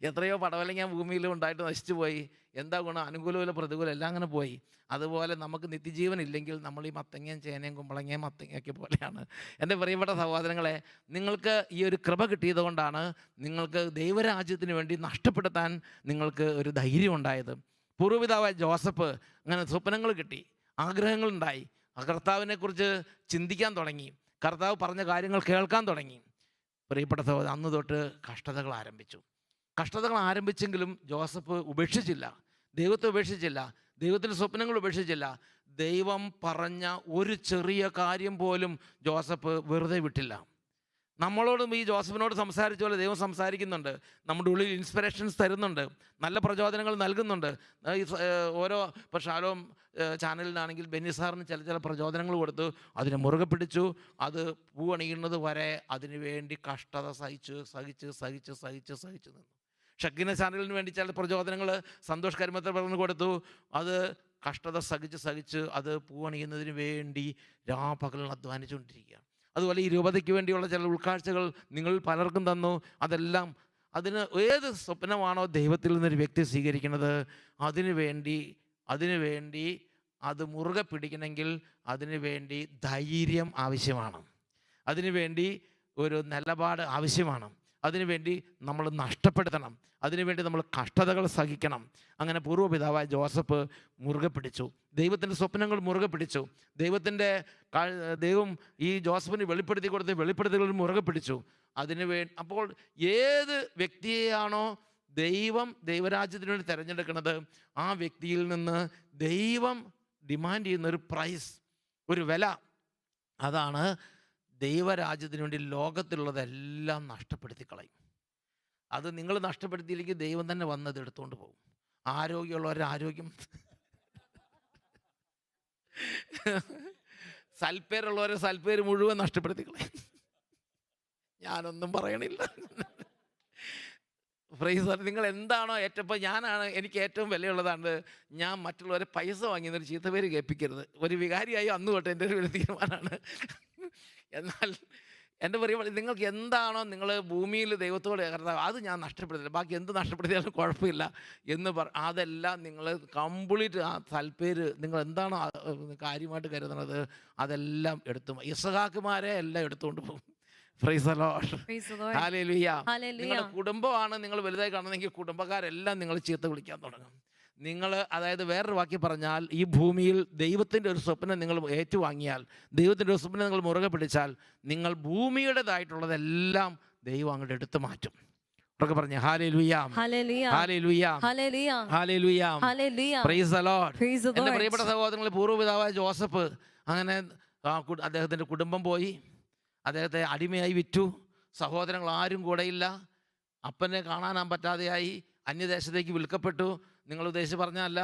എത്രയോ പടവലങ്ങ ഭൂമിയിലും ഉണ്ടായിട്ട് നശിച്ചു പോയി. എന്താ ഗുണം? അനുകൂലമില്ല, പ്രതികൂലം എല്ലാം അങ്ങനെ പോയി. അതുപോലെ നമുക്ക് നിത്യജീവൻ ഇല്ലെങ്കിൽ നമ്മൾ ഈ മത്തങ്ങയും ചേനയും കുമ്പളങ്ങയും മത്തങ്ങയൊക്കെ പോലെയാണ്. എൻ്റെ പ്രിയപ്പെട്ട സഹോദരങ്ങളെ, നിങ്ങൾക്ക് ഈ ഒരു കൃപ കിട്ടിയത് കൊണ്ടാണ് നിങ്ങൾക്ക് ദൈവരാജ്യത്തിന് വേണ്ടി നഷ്ടപ്പെടുത്താൻ നിങ്ങൾക്ക് ഒരു ധൈര്യം ഉണ്ടായത്. പൂർവ്വപിതാവായ ജോസഫ് അങ്ങനെ സ്വപ്നങ്ങൾ കിട്ടി, ആഗ്രഹങ്ങളുണ്ടായി, കർത്താവിനെക്കുറിച്ച് ചിന്തിക്കാൻ തുടങ്ങി, കർത്താവ് പറഞ്ഞ കാര്യങ്ങൾ കേൾക്കാൻ തുടങ്ങി. പ്രിയപ്പെട്ട സഹോദരൻ, അന്ന് തൊട്ട് കഷ്ടതകൾ ആരംഭിച്ചു. കഷ്ടതകൾ ആരംഭിച്ചെങ്കിലും ജോസഫ് ഉപേക്ഷിച്ചില്ല, ദൈവത്തെ ഉപേക്ഷിച്ചില്ല, ദൈവത്തിൻ്റെ സ്വപ്നങ്ങൾ ഉപേക്ഷിച്ചില്ല. ദൈവം പറഞ്ഞ ഒരു ചെറിയ കാര്യം പോലും ജോസഫ് വെറുതെ വിട്ടില്ല. നമ്മളോടും ഈ ജോസഫിനോട് സംസാരിച്ച പോലെ ദൈവം സംസാരിക്കുന്നുണ്ട്. നമ്മുടെ ഉള്ളിൽ ഇൻസ്പിറേഷൻസ് തരുന്നുണ്ട്, നല്ല പ്രചോദനങ്ങൾ നൽകുന്നുണ്ട്. ഓരോ ഇപ്പോൾ ഷാലോം ചാനലിനാണെങ്കിൽ ബെന്നി സാറിന് ചില പ്രചോദനങ്ങൾ കൊടുത്തു, അതിനെ മുറുകെ പിടിച്ചു. അത് പൂവണിയുന്നത് വരെ അതിനു വേണ്ടി കഷ്ടത സഹിച്ച് നിന്നു. ഷക്കീന ചാനലിന് വേണ്ടി ചില പ്രചോദനങ്ങൾ സന്തോഷ് കരിമത്തർ പറഞ്ഞു കൊടുത്തു. അത് കഷ്ടത സഹിച്ച് അത് പൂവണിയുന്നതിന് വേണ്ടി രാപകൽ അധ്വാനിച്ചുകൊണ്ടിരിക്കുകയാണ്. അതുപോലെ ഈ രൂപതയ്ക്ക് വേണ്ടിയുള്ള ചില ഉൾക്കാഴ്ചകൾ നിങ്ങൾ പലർക്കും തന്നു. അതെല്ലാം അതിന് ഏത് സ്വപ്നമാണോ ദൈവത്തിൽ നിന്നൊരു വ്യക്തി സ്വീകരിക്കുന്നത്, അതിനു വേണ്ടി അത് മുറുകെ പിടിക്കണമെങ്കിൽ അതിനു വേണ്ടി ധൈര്യം ആവശ്യമാണ്, അതിനുവേണ്ടി ഒരു നിലപാട് ആവശ്യമാണ്, അതിനുവേണ്ടി നമ്മൾ നഷ്ടപ്പെടുത്തണം, അതിനുവേണ്ടി നമ്മൾ കഷ്ടതകൾ സഹിക്കണം. അങ്ങനെ പൂർവ്വപിതാവായ ജോസഫ് മുറുകെ പിടിച്ചു, ദൈവത്തിൻ്റെ സ്വപ്നങ്ങൾ മുറുകെ പിടിച്ചു. ദൈവം ഈ ജോസഫിന് വെളിപ്പെടുത്തി കൊടുത്ത വെളിപ്പെടുത്തലുകൾ മുറുകെ പിടിച്ചു. അപ്പോൾ ഏത് വ്യക്തിയെയാണോ ദൈവരാജ്യത്തിന് വേണ്ടി തിരഞ്ഞെടുക്കുന്നത്, ആ വ്യക്തിയിൽ നിന്ന് ദൈവം ഡിമാൻഡ് ചെയ്യുന്ന ഒരു പ്രൈസ്, ഒരു വില, അതാണ് ദൈവരാജ്യത്തിന് വേണ്ടി ലോകത്തിലുള്ളതെല്ലാം നഷ്ടപ്പെടുത്തി കളയും. അത് നിങ്ങൾ നഷ്ടപ്പെടുത്തിയില്ലെങ്കിൽ ദൈവം തന്നെ വന്നത് എടുത്തുകൊണ്ട് പോകും. ആരോഗ്യമുള്ളവരുടെ ആരോഗ്യം, സൽപ്പേരുള്ളവരെ സൽപ്പേര് മുഴുവൻ നഷ്ടപ്പെടുത്തി കളയും. ഞാനൊന്നും പറയണില്ല. പ്രൈസ്. നിങ്ങൾ എന്താണോ ഏറ്റവും, എനിക്ക് ഏറ്റവും വിലയുള്ളതാണ്, ഞാൻ മറ്റുള്ളവരെ പൈസ വാങ്ങിയെന്നൊരു ചീത്തപ്പേര് കേൾപ്പിക്കരുത്. ഒരു വികാരിയായി അന്ന് തൊട്ട് എൻ്റെ ഒരു തീരുമാനമാണ്. എന്നാൽ എൻ്റെ പറയുമ്പോൾ നിങ്ങൾക്ക് എന്താണോ നിങ്ങൾ ഭൂമിയിൽ ദൈവത്തോട് കർത്താവ് അത് ഞാൻ നഷ്ടപ്പെടുത്തില്ല, ബാക്കി എന്ത് നഷ്ടപ്പെടുത്തിയാലും കുഴപ്പമില്ല എന്ന് അതെല്ലാം നിങ്ങൾ കംപ്ലീറ്റ് ആ സൽപ്പേര് നിങ്ങൾ എന്താണോ കാര്യമായിട്ട് കരുതുന്നത് അതെല്ലാം ഇസ്ഹാക്കുമാരെ എല്ലാം എടുത്തുകൊണ്ട് പോകും. Price the lord. ഹല്ലേലൂയ. നിങ്ങളുടെ കുടുംബമാണ് നിങ്ങൾ വലുതായി കാണുന്നതെങ്കിൽ കുടുംബക്കാരെല്ലാം നിങ്ങൾ ചീത്ത വിളിക്കാൻ തുടങ്ങും. നിങ്ങൾ അതായത് വേറൊരു വാക്കി പറഞ്ഞാൽ ഈ ഭൂമിയിൽ ദൈവത്തിൻ്റെ ഒരു സ്വപ്നം നിങ്ങൾ ഏറ്റുവാങ്ങിയാൽ, ദൈവത്തിൻ്റെ ഒരു സ്വപ്നം നിങ്ങൾ മുറുകെ പിടിച്ചാൽ, നിങ്ങൾ ഭൂമിയുടേതായിട്ടുള്ളതെല്ലാം ദൈവം അങ്ങോട്ട് എടുത്തു മാറ്റും. ഉറക്കെ പറഞ്ഞേ hallelujah, hallelujah, hallelujah, price the Lord. എൻ്റെ പ്രിയപ്പെട്ട സഹോദരങ്ങളെ, പൂർവ്വപിതാവായ ജോസഫ് അങ്ങനെ അദ്ദേഹത്തിൻ്റെ കുടുംബം പോയി, അദ്ദേഹത്തെ അടിമയായി വിറ്റു, സഹോദരങ്ങൾ ആരും കൂടെയില്ല, അപ്പനെ കാണാൻ പറ്റാതെയായി, അന്യദേശത്തേക്ക് വിൽക്കപ്പെട്ടു. നിങ്ങൾ ഉദ്ദേശിച്ച് പറഞ്ഞല്ല.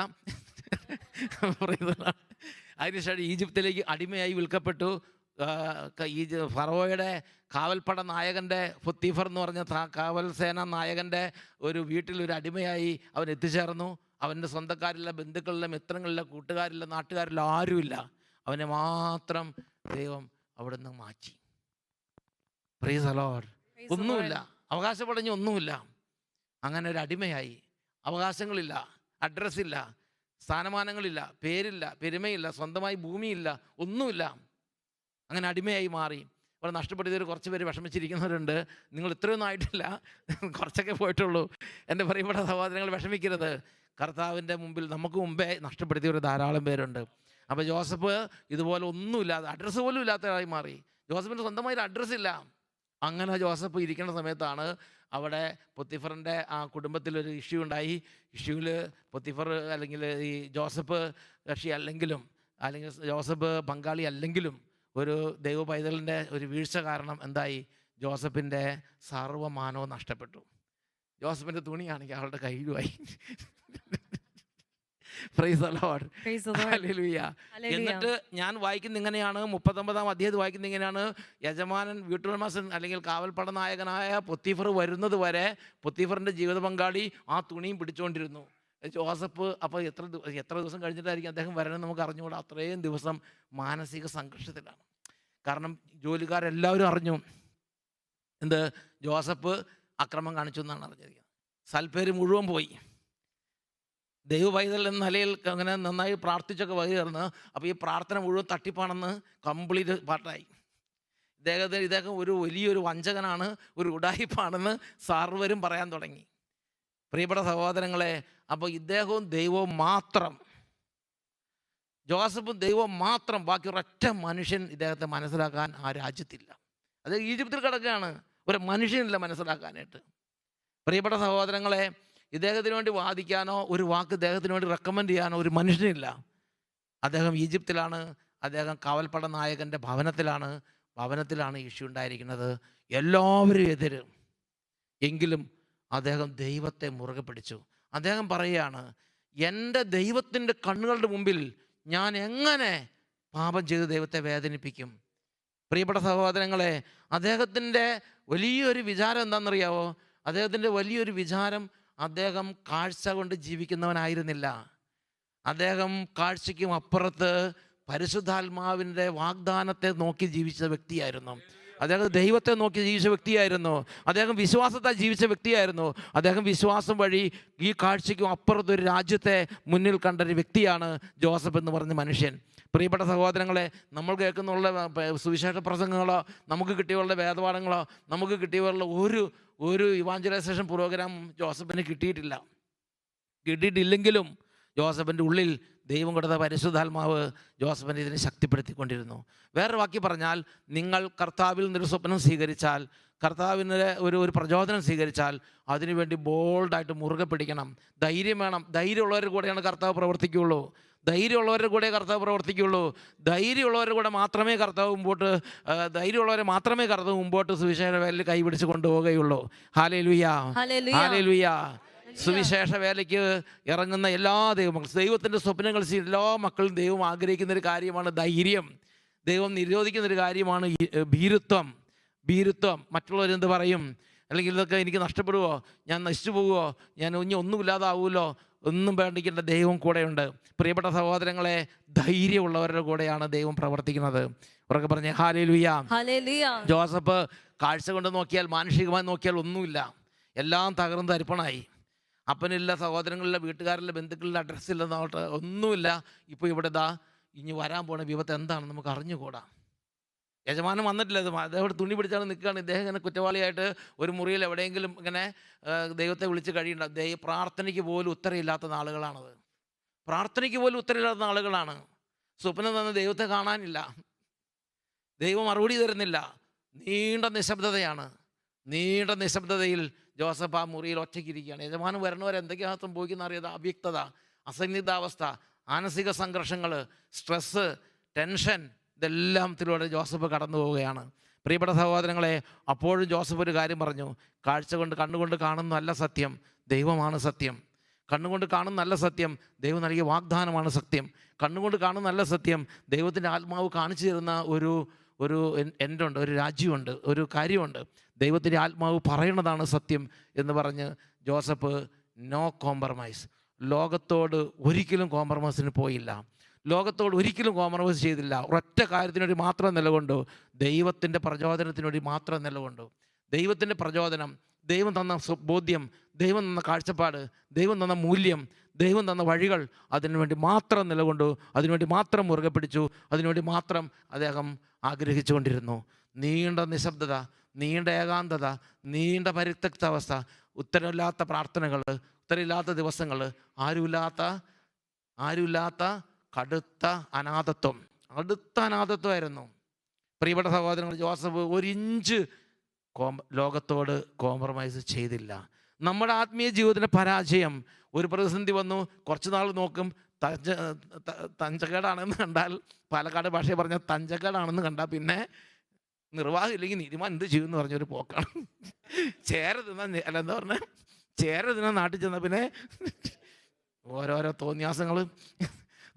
അതിനുശേഷം ഈജിപ്തിലേക്ക് അടിമയായി വിൽക്കപ്പെട്ടു. ഫറവോയുടെ കാവൽപ്പട നായകൻ്റെ പൊത്തീഫർ എന്ന് പറഞ്ഞ കാവൽ സേന നായകൻ്റെ ഒരു വീട്ടിൽ ഒരു അടിമയായി അവൻ എത്തിച്ചേർന്നു. അവൻ്റെ സ്വന്തക്കാരില്ല, ബന്ധുക്കളില്ല, മിത്രങ്ങളില്ല, കൂട്ടുകാരില്ല, നാട്ടുകാരില്ല, ആരുമില്ല. അവനെ മാത്രം ദൈവം അവിടെ നിന്ന് മാറ്റി. Price the Lord. ഒന്നുമില്ല, അവകാശപ്പെടഞ്ഞ് ഒന്നുമില്ല. അങ്ങനെ ഒരു അടിമയായി, അവകാശങ്ങളില്ല, അഡ്രസ്സില്ല, സ്ഥാനമാനങ്ങളില്ല, പേരില്ല, പെരുമയില്ല, സ്വന്തമായി ഭൂമിയില്ല, ഒന്നുമില്ല. അങ്ങനെ അടിമയായി മാറി. അവിടെ നഷ്ടപ്പെടുത്തിയവർ കുറച്ച് പേര് വിഷമിച്ചിരിക്കുന്നവരുണ്ട്. നിങ്ങൾ ഇത്രയൊന്നും ആയിട്ടില്ല, കുറച്ചൊക്കെ പോയിട്ടുള്ളൂ. എൻ്റെ പ്രിയപ്പെട്ട സഹോദരങ്ങൾ, വിഷമിക്കരുത്. കർത്താവിൻ്റെ മുമ്പിൽ നമുക്ക് മുമ്പേ നഷ്ടപ്പെടുത്തിയവർ ധാരാളം പേരുണ്ട്. അപ്പോൾ ജോസഫ് ഇതുപോലെ ഒന്നുമില്ലാതെ, അഡ്രസ്സ് പോലും ഇല്ലാത്തതായി മാറി. ജോസഫിന് സ്വന്തമായൊരു അഡ്രസ്സില്ല. അങ്ങനെ ജോസഫ് ഇരിക്കുന്ന സമയത്താണ് അവിടെ പൊത്തിഫറിൻ്റെ ആ കുടുംബത്തിലൊരു ഇഷ്യൂ ഉണ്ടായി. ഇഷ്യൂവിൽ പൊത്തിഫർ അല്ലെങ്കിൽ ഈ ജോസഫ് കക്ഷി അല്ലെങ്കിൽ ജോസഫ് പങ്കാളി അല്ലെങ്കിലും ഒരു ദൈവ പൈതലിൻ്റെ ഒരു വീഴ്ച കാരണം എന്തായി, ജോസഫിൻ്റെ സർവ്വമാനവും നഷ്ടപ്പെട്ടു. ജോസഫിൻ്റെ തുണിയാണെങ്കിൽ അവളുടെ കയ്യിലുമായി. Praise the lord. ഹല്ലേലൂയ. എന്നിട്ട് ഞാൻ വായിക്കുന്ന ഇങ്ങനെയാണ്, 39-ാം അധ്യായത്തിൽ വായിക്കുന്ന ഇങ്ങനെയാണ്, യജമാനൻ വീട്ടുടമസ്ഥൻ അല്ലെങ്കിൽ കാവൽപ്പട നായകനായ പൊത്തീഫർ വരുന്നത് വരെ പൊത്തീഫറിൻ്റെ ജീവിത പങ്കാളി ആ തുണിയും പിടിച്ചുകൊണ്ടിരുന്നു. ജോസഫ് അപ്പോൾ എത്ര ദിവസം കഴിഞ്ഞിട്ടായിരിക്കും അദ്ദേഹം വരണമെന്ന് നമുക്ക് അറിഞ്ഞുകൂടാ. അത്രയും ദിവസം മാനസിക സംഘർഷത്തിലാണ്. കാരണം ജോലിക്കാരെല്ലാവരും അറിഞ്ഞു എന്ത്, ജോസഫ് അക്രമം കാണിച്ചു എന്നാണ് അറിഞ്ഞിരിക്കുന്നത്. സൽപ്പേര് മുഴുവൻ പോയി. ദൈവ പൈതൽ എന്ന നിലയിൽ അങ്ങനെ നന്നായി പ്രാർത്ഥിച്ചൊക്കെ വരികയായിരുന്നു. അപ്പോൾ ഈ പ്രാർത്ഥന മുഴുവൻ തട്ടിപ്പാണെന്ന് കംപ്ലീറ്റ് പാട്ടായി. ഇദ്ദേഹം ഒരു വലിയൊരു വഞ്ചകനാണ്, ഒരു ഉഡായിപ്പാണെന്ന് സർവരും പറയാൻ തുടങ്ങി. പ്രിയപ്പെട്ട സഹോദരങ്ങളെ, അപ്പോൾ ഇദ്ദേഹവും ദൈവവും മാത്രം, ജോസഫും ദൈവവും മാത്രം, ബാക്കി ഒരൊറ്റ മനുഷ്യൻ ഇദ്ദേഹത്തെ മനസ്സിലാക്കാൻ ആ രാജ്യത്തില്ല. അത് ഈജിപ്തിൽ കിടക്കുകയാണ്, ഒരു മനുഷ്യനില്ല മനസ്സിലാക്കാനായിട്ട്. പ്രിയപ്പെട്ട സഹോദരങ്ങളെ, ഇദ്ദേഹത്തിന് വേണ്ടി വാദിക്കാനോ ഒരു വാക്ക് ഇദ്ദേഹത്തിന് വേണ്ടി റെക്കമെൻഡ് ചെയ്യാനോ ഒരു മനുഷ്യനില്ല. അദ്ദേഹം ഈജിപ്തിലാണ്, അദ്ദേഹം കാവൽപ്പട നായകൻ്റെ ഭവനത്തിലാണ് ഇഷ്യൂ ഉണ്ടായിരിക്കുന്നത്. എല്ലാവരും എതിര്. എങ്കിലും അദ്ദേഹം ദൈവത്തെ മുറുകെ പിടിച്ചു. അദ്ദേഹം പറയുകയാണ്, എൻ്റെ ദൈവത്തിൻ്റെ കണ്ണുകളുടെ മുമ്പിൽ ഞാൻ എങ്ങനെ പാപം ചെയ്ത് ദൈവത്തെ വേദനിപ്പിക്കും? പ്രിയപ്പെട്ട സഹോദരങ്ങളെ, അദ്ദേഹത്തിൻ്റെ വലിയൊരു വിചാരം എന്താണെന്നറിയാവോ? അദ്ദേഹത്തിൻ്റെ വലിയൊരു വിചാരം, അദ്ദേഹം കാഴ്ച കൊണ്ട് ജീവിക്കുന്നവനായിരുന്നില്ല. അദ്ദേഹം കാഴ്ചയ്ക്കും അപ്പുറത്ത് പരിശുദ്ധാത്മാവിൻ്റെ വാഗ്ദാനത്തെ നോക്കി ജീവിച്ച വ്യക്തിയായിരുന്നു. അദ്ദേഹം ദൈവത്തെ നോക്കി ജീവിച്ച വ്യക്തിയായിരുന്നു. അദ്ദേഹം വിശ്വാസത്താൽ ജീവിച്ച വ്യക്തിയായിരുന്നു. അദ്ദേഹം വിശ്വാസം വഴി ഈ കാഴ്ചയ്ക്കും അപ്പുറത്തൊരു രാജ്യത്തെ മുന്നിൽ കണ്ടൊരു വ്യക്തിയാണ് ജോസഫ് എന്ന് പറഞ്ഞ മനുഷ്യൻ. പ്രിയപ്പെട്ട സഹോദരങ്ങളെ, നമ്മൾ കേൾക്കുന്നുള്ള സുവിശേഷ പ്രസംഗങ്ങളോ നമുക്ക് കിട്ടിയുള്ള വേദപാഠങ്ങളോ നമുക്ക് കിട്ടിയുള്ള ഒരു ഇവാഞ്ചലൈസേഷൻ പ്രോഗ്രാം ജോസഫിന് കിട്ടിയിട്ടില്ലെങ്കിലും ജോസഫിൻ്റെ ഉള്ളിൽ ദൈവം കൊടുത്ത പരിശുദ്ധാത്മാവ് ജോസഫിനെ ഇതിനെ ശക്തിപ്പെടുത്തിക്കൊണ്ടിരുന്നു. വേറൊരു വാക്കി പറഞ്ഞാൽ, നിങ്ങൾ കർത്താവിൽ നിന്നൊരു സ്വപ്നം സ്വീകരിച്ചാൽ, കർത്താവിൻ്റെ ഒരു പ്രചോദനം സ്വീകരിച്ചാൽ അതിനുവേണ്ടി ബോൾഡായിട്ട് മുറുകെ പിടിക്കണം. ധൈര്യം വേണം. ധൈര്യമുള്ളവരുടെ കൂടെയാണ് കർത്താവ് പ്രവർത്തിക്കുകയുള്ളൂ. ധൈര്യമുള്ളവരുടെ കൂടെ കർത്താവ് പ്രവർത്തിക്കുകയുള്ളൂ. ധൈര്യമുള്ളവരുടെ കൂടെ മാത്രമേ കർത്താവ് മുമ്പോട്ട് സുവിശേഷ വേലയിൽ കൈപിടിച്ച് കൊണ്ടുപോവുകയുള്ളൂ. Hallelujah, hallelujah. സുവിശേഷ വേലയ്ക്ക് ഇറങ്ങുന്ന എല്ലാ ദൈവത്തിൻ്റെ സ്വപ്നങ്ങൾ എല്ലാ മക്കളും ദൈവം ആഗ്രഹിക്കുന്നൊരു കാര്യമാണ് ധൈര്യം. ദൈവം നിരോധിക്കുന്നൊരു കാര്യമാണ് ഭീരുത്വം. മറ്റുള്ളവരെന്ത് പറയും? അല്ലെങ്കിൽ ഇതൊക്കെ എനിക്ക് നഷ്ടപ്പെടുമോ, ഞാൻ നശിച്ചു പോകുമോ, ഞാൻ ഇനി ഒന്നുമില്ലാതാവുമല്ലോ, ഒന്നും പേടിക്കേണ്ട, ദൈവം കൂടെയുണ്ട്. പ്രിയപ്പെട്ട സഹോദരങ്ങളെ, ധൈര്യമുള്ളവരുടെ കൂടെയാണ് ദൈവം പ്രവർത്തിക്കുന്നത്. ഉറക്കെ പറഞ്ഞേ ഹല്ലേലൂയ. Hallelujah. ജോസഫ് കാഴ്ച കൊണ്ട് നോക്കിയാൽ, മാനുഷികമായി നോക്കിയാൽ ഒന്നുമില്ല, എല്ലാം തകർന്ന് തരിപ്പണായി. അപ്പനില്ല, സഹോദരങ്ങളില്ല, വീട്ടുകാരില്ല, ബന്ധുക്കളില്ല, അഡ്രസ്സില്ലെന്നോട്ട് ഒന്നുമില്ല. ഇപ്പോൾ ഇവിടെ ഇനി വരാൻ പോണ വിപത്ത് എന്താണെന്ന് നമുക്ക് അറിഞ്ഞുകൂടാ. യജമാനം വന്നിട്ടില്ല, അദ്ദേഹം തുണി പിടിച്ചാണ് നിൽക്കുകയാണ്. ഇദ്ദേഹം ഇങ്ങനെ കുറ്റവാളിയായിട്ട് ഒരു മുറിയിൽ എവിടെയെങ്കിലും ഇങ്ങനെ ദൈവത്തെ വിളിച്ച് കഴിയുന്നുണ്ട്. പ്രാർത്ഥനയ്ക്ക് പോലും ഉത്തരമില്ലാത്ത നാളുകളാണത്. പ്രാർത്ഥനയ്ക്ക് പോലും ഉത്തരമില്ലാത്ത നാളുകളാണ്. സ്വപ്നം തന്ന ദൈവത്തെ കാണാനില്ല, ദൈവം മറുപടി തരുന്നില്ല. നീണ്ട നിശബ്ദതയാണ്. നീണ്ട നിശബ്ദതയിൽ ജോസഫ് ആ മുറിയിൽ ഒറ്റയ്ക്കിരിക്കുകയാണ്. യജമാനം വരണവരെ എന്തൊക്കെയാണ് സംഭവിക്കുന്ന അറിയാതെ അവ്യക്തത, അസന്നിഗ്ധാവസ്ഥ, മാനസിക സംഘർഷങ്ങൾ, സ്ട്രെസ്സ്, ടെൻഷൻ, ഇതെല്ലാത്തിലൂടെ ജോസഫ് കടന്നു പോവുകയാണ്. പ്രിയപ്പെട്ട സഹോദരങ്ങളെ, അപ്പോഴും ജോസഫ് ഒരു കാര്യം പറഞ്ഞു. കണ്ണുകൊണ്ട് കാണുന്നതല്ല സത്യം, ദൈവമാണ് സത്യം. കണ്ണുകൊണ്ട് കാണുന്നതല്ല സത്യം, ദൈവം നൽകിയ വാഗ്ദാനമാണ് സത്യം. കണ്ണുകൊണ്ട് കാണുന്നതല്ല സത്യം, ദൈവത്തിൻ്റെ ആത്മാവ് കാണിച്ചു തരുന്ന ഒരു എൻഡുണ്ട്, ഒരു രാജ്യമുണ്ട്, ഒരു കാര്യമുണ്ട്. ദൈവത്തിൻ്റെ ആത്മാവ് പറയണതാണ് സത്യം എന്ന് പറഞ്ഞ് ജോസഫ് നോ കോംപ്രമൈസ്. ലോകത്തോട് ഒരിക്കലും കോംപ്രമൈസിന് പോയില്ല, ലോകത്തോട് ഒരിക്കലും കോംപ്രമൈസ് ചെയ്തില്ല. ഒരൊറ്റ കാര്യത്തിന് വേണ്ടി മാത്രം നിലകൊണ്ടു, ദൈവത്തിൻ്റെ പ്രചോദനത്തിന് വേണ്ടി മാത്രം നിലകൊണ്ടു. ദൈവത്തിൻ്റെ പ്രചോദനം, ദൈവം തന്ന ബോധ്യം, ദൈവം തന്ന കാഴ്ചപ്പാട്, ദൈവം തന്ന മൂല്യം, ദൈവം തന്ന വഴികൾ, അതിനുവേണ്ടി മാത്രം നിലകൊണ്ടു, അതിനുവേണ്ടി മാത്രം മുറുകെ പിടിച്ചു, അതിനുവേണ്ടി മാത്രം അദ്ദേഹം ആഗ്രഹിച്ചു കൊണ്ടിരുന്നു. നീണ്ട നിശബ്ദത, നീണ്ട ഏകാന്തത, നീണ്ട പരിത്യക്താവസ്ഥ, ഉത്തരമില്ലാത്ത പ്രാർത്ഥനകൾ, ഉത്തരമില്ലാത്ത ദിവസങ്ങൾ, ആരുമില്ലാത്ത കടുത്ത അനാഥത്വമായിരുന്നു. പ്രിയപ്പെട്ട സഹോദരങ്ങൾ, ജോസഫ് ഒരിഞ്ച് ലോകത്തോട് കോംപ്രമൈസ് ചെയ്തില്ല. നമ്മുടെ ആത്മീയ ജീവിതത്തിൻ്റെ പരാജയം, ഒരു പ്രതിസന്ധി വന്നു, കുറച്ച് നാൾ നോക്കും, തഞ്ചക്കേടാണെന്ന് കണ്ടാൽ, പാലക്കാട് ഭാഷയിൽ പറഞ്ഞ തഞ്ചക്കേടാണെന്ന് കണ്ടാൽ പിന്നെ നിർവാഹമില്ലെങ്കിൽ നീതിമാൻ എന്ത് ചെയ്യും എന്ന് പറഞ്ഞൊരു പോക്കാണ്. ചേര തിന്നാൻ നാട്ടിൽ ചെന്നാൽ പിന്നെ ഓരോരോ തോന്നിയാസങ്ങൾ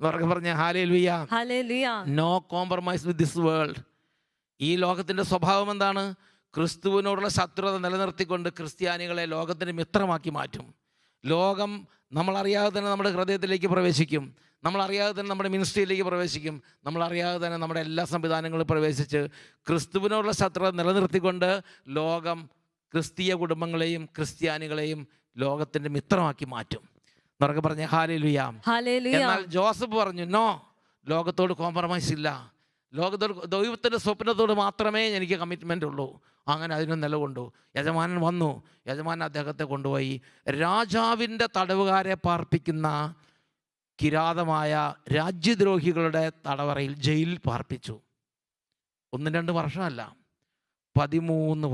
എന്നൊക്കെ പറഞ്ഞ hallelujah. No compromise with this world. ഈ ലോകത്തിൻ്റെ സ്വഭാവം എന്താണ്? ക്രിസ്തുവിനോടുള്ള ശത്രുത നിലനിർത്തിക്കൊണ്ട് ക്രിസ്ത്യാനികളെ ലോകത്തിൻ്റെ മിത്രമാക്കി മാറ്റും. ലോകം നമ്മളറിയാതെ തന്നെ നമ്മുടെ ഹൃദയത്തിലേക്ക് പ്രവേശിക്കും, നമ്മളറിയാതെ തന്നെ നമ്മുടെ മിനിസ്ട്രിയിലേക്ക് പ്രവേശിക്കും, നമ്മളറിയാതെ തന്നെ നമ്മുടെ എല്ലാ സംവിധാനങ്ങളും പ്രവേശിച്ച് ക്രിസ്തുവിനോടുള്ള ശത്രുത നിലനിർത്തിക്കൊണ്ട് ലോകം ക്രിസ്തീയ കുടുംബങ്ങളെയും ക്രിസ്ത്യാനികളെയും ലോകത്തിൻ്റെ മിത്രമാക്കി മാറ്റും എന്നൊക്കെ പറഞ്ഞ ഹല്ലേലൂയ. എന്നാൽ ജോസഫ് പറഞ്ഞു, നോ, ലോകത്തോട് കോംപ്രമൈസ് ഇല്ല, ദൈവത്തിൻ്റെ സ്വപ്നത്തോട് മാത്രമേ എനിക്ക് കമ്മിറ്റ്മെൻ്റ് ഉള്ളൂ. അങ്ങനെ അതിന് നിലകൊണ്ടു. യജമാനൻ വന്നു, യജമാനൻ അദ്ദേഹത്തെ കൊണ്ടുപോയി രാജാവിൻ്റെ തടവുകാരെ പാർപ്പിക്കുന്ന കിരാതമായ രാജ്യദ്രോഹികളുടെ തടവറയിൽ, ജയിലിൽ പാർപ്പിച്ചു. 1-2 വർഷമല്ല, 13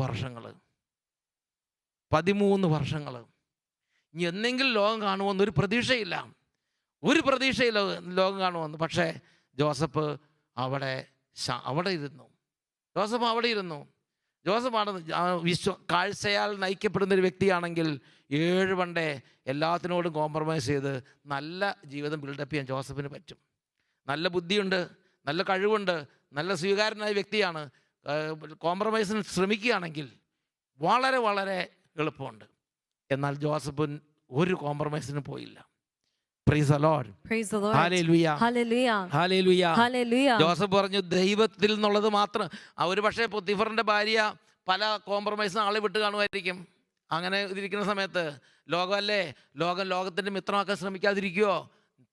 വർഷങ്ങൾ. ഇനി എന്നെങ്കിലും ലോകം കാണുമെന്ന് ഒരു പ്രതീക്ഷയില്ല, ലോകം കാണുമെന്ന്. പക്ഷേ ജോസഫ് അവിടെ ഇരുന്നു. ജോസഫാണ് കാഴ്ചയാൽ നയിക്കപ്പെടുന്നൊരു വ്യക്തിയാണെങ്കിൽ 7 പണ്ടേ എല്ലാത്തിനോടും കോംപ്രമൈസ് ചെയ്ത് നല്ല ജീവിതം ബിൽഡപ്പ് ചെയ്യാൻ ജോസഫിന് പറ്റും. നല്ല ബുദ്ധിയുണ്ട്, നല്ല കഴിവുണ്ട്, നല്ല സ്വീകാര്യനായ വ്യക്തിയാണ്. കോംപ്രമൈസിന് ശ്രമിക്കുകയാണെങ്കിൽ വളരെ വളരെ എളുപ്പമുണ്ട്. എന്നാൽ ജോസഫ് ഒരു കോംപ്രമൈസിന് പോയില്ല. Praise the Lord. Praise the Lord. Hallelujah. Hallelujah. Hallelujah. Hallelujah. Joseph പറഞ്ഞു, ദൈവത്തിൽ നിന്നുള്ളത് മാത്രം. ഒരു പക്ഷേ പൊത്തിഫറിൻ്റെ ഭാര്യ പല കോംപ്രമൈസിനും ആളെ വിട്ട് കാണുമായിരിക്കും. അങ്ങനെ ഇരിക്കുന്ന സമയത്ത് ലോകമല്ലേ, ലോകത്തിൻ്റെ മിത്രമാക്കാൻ ശ്രമിക്കാതിരിക്കുമോ?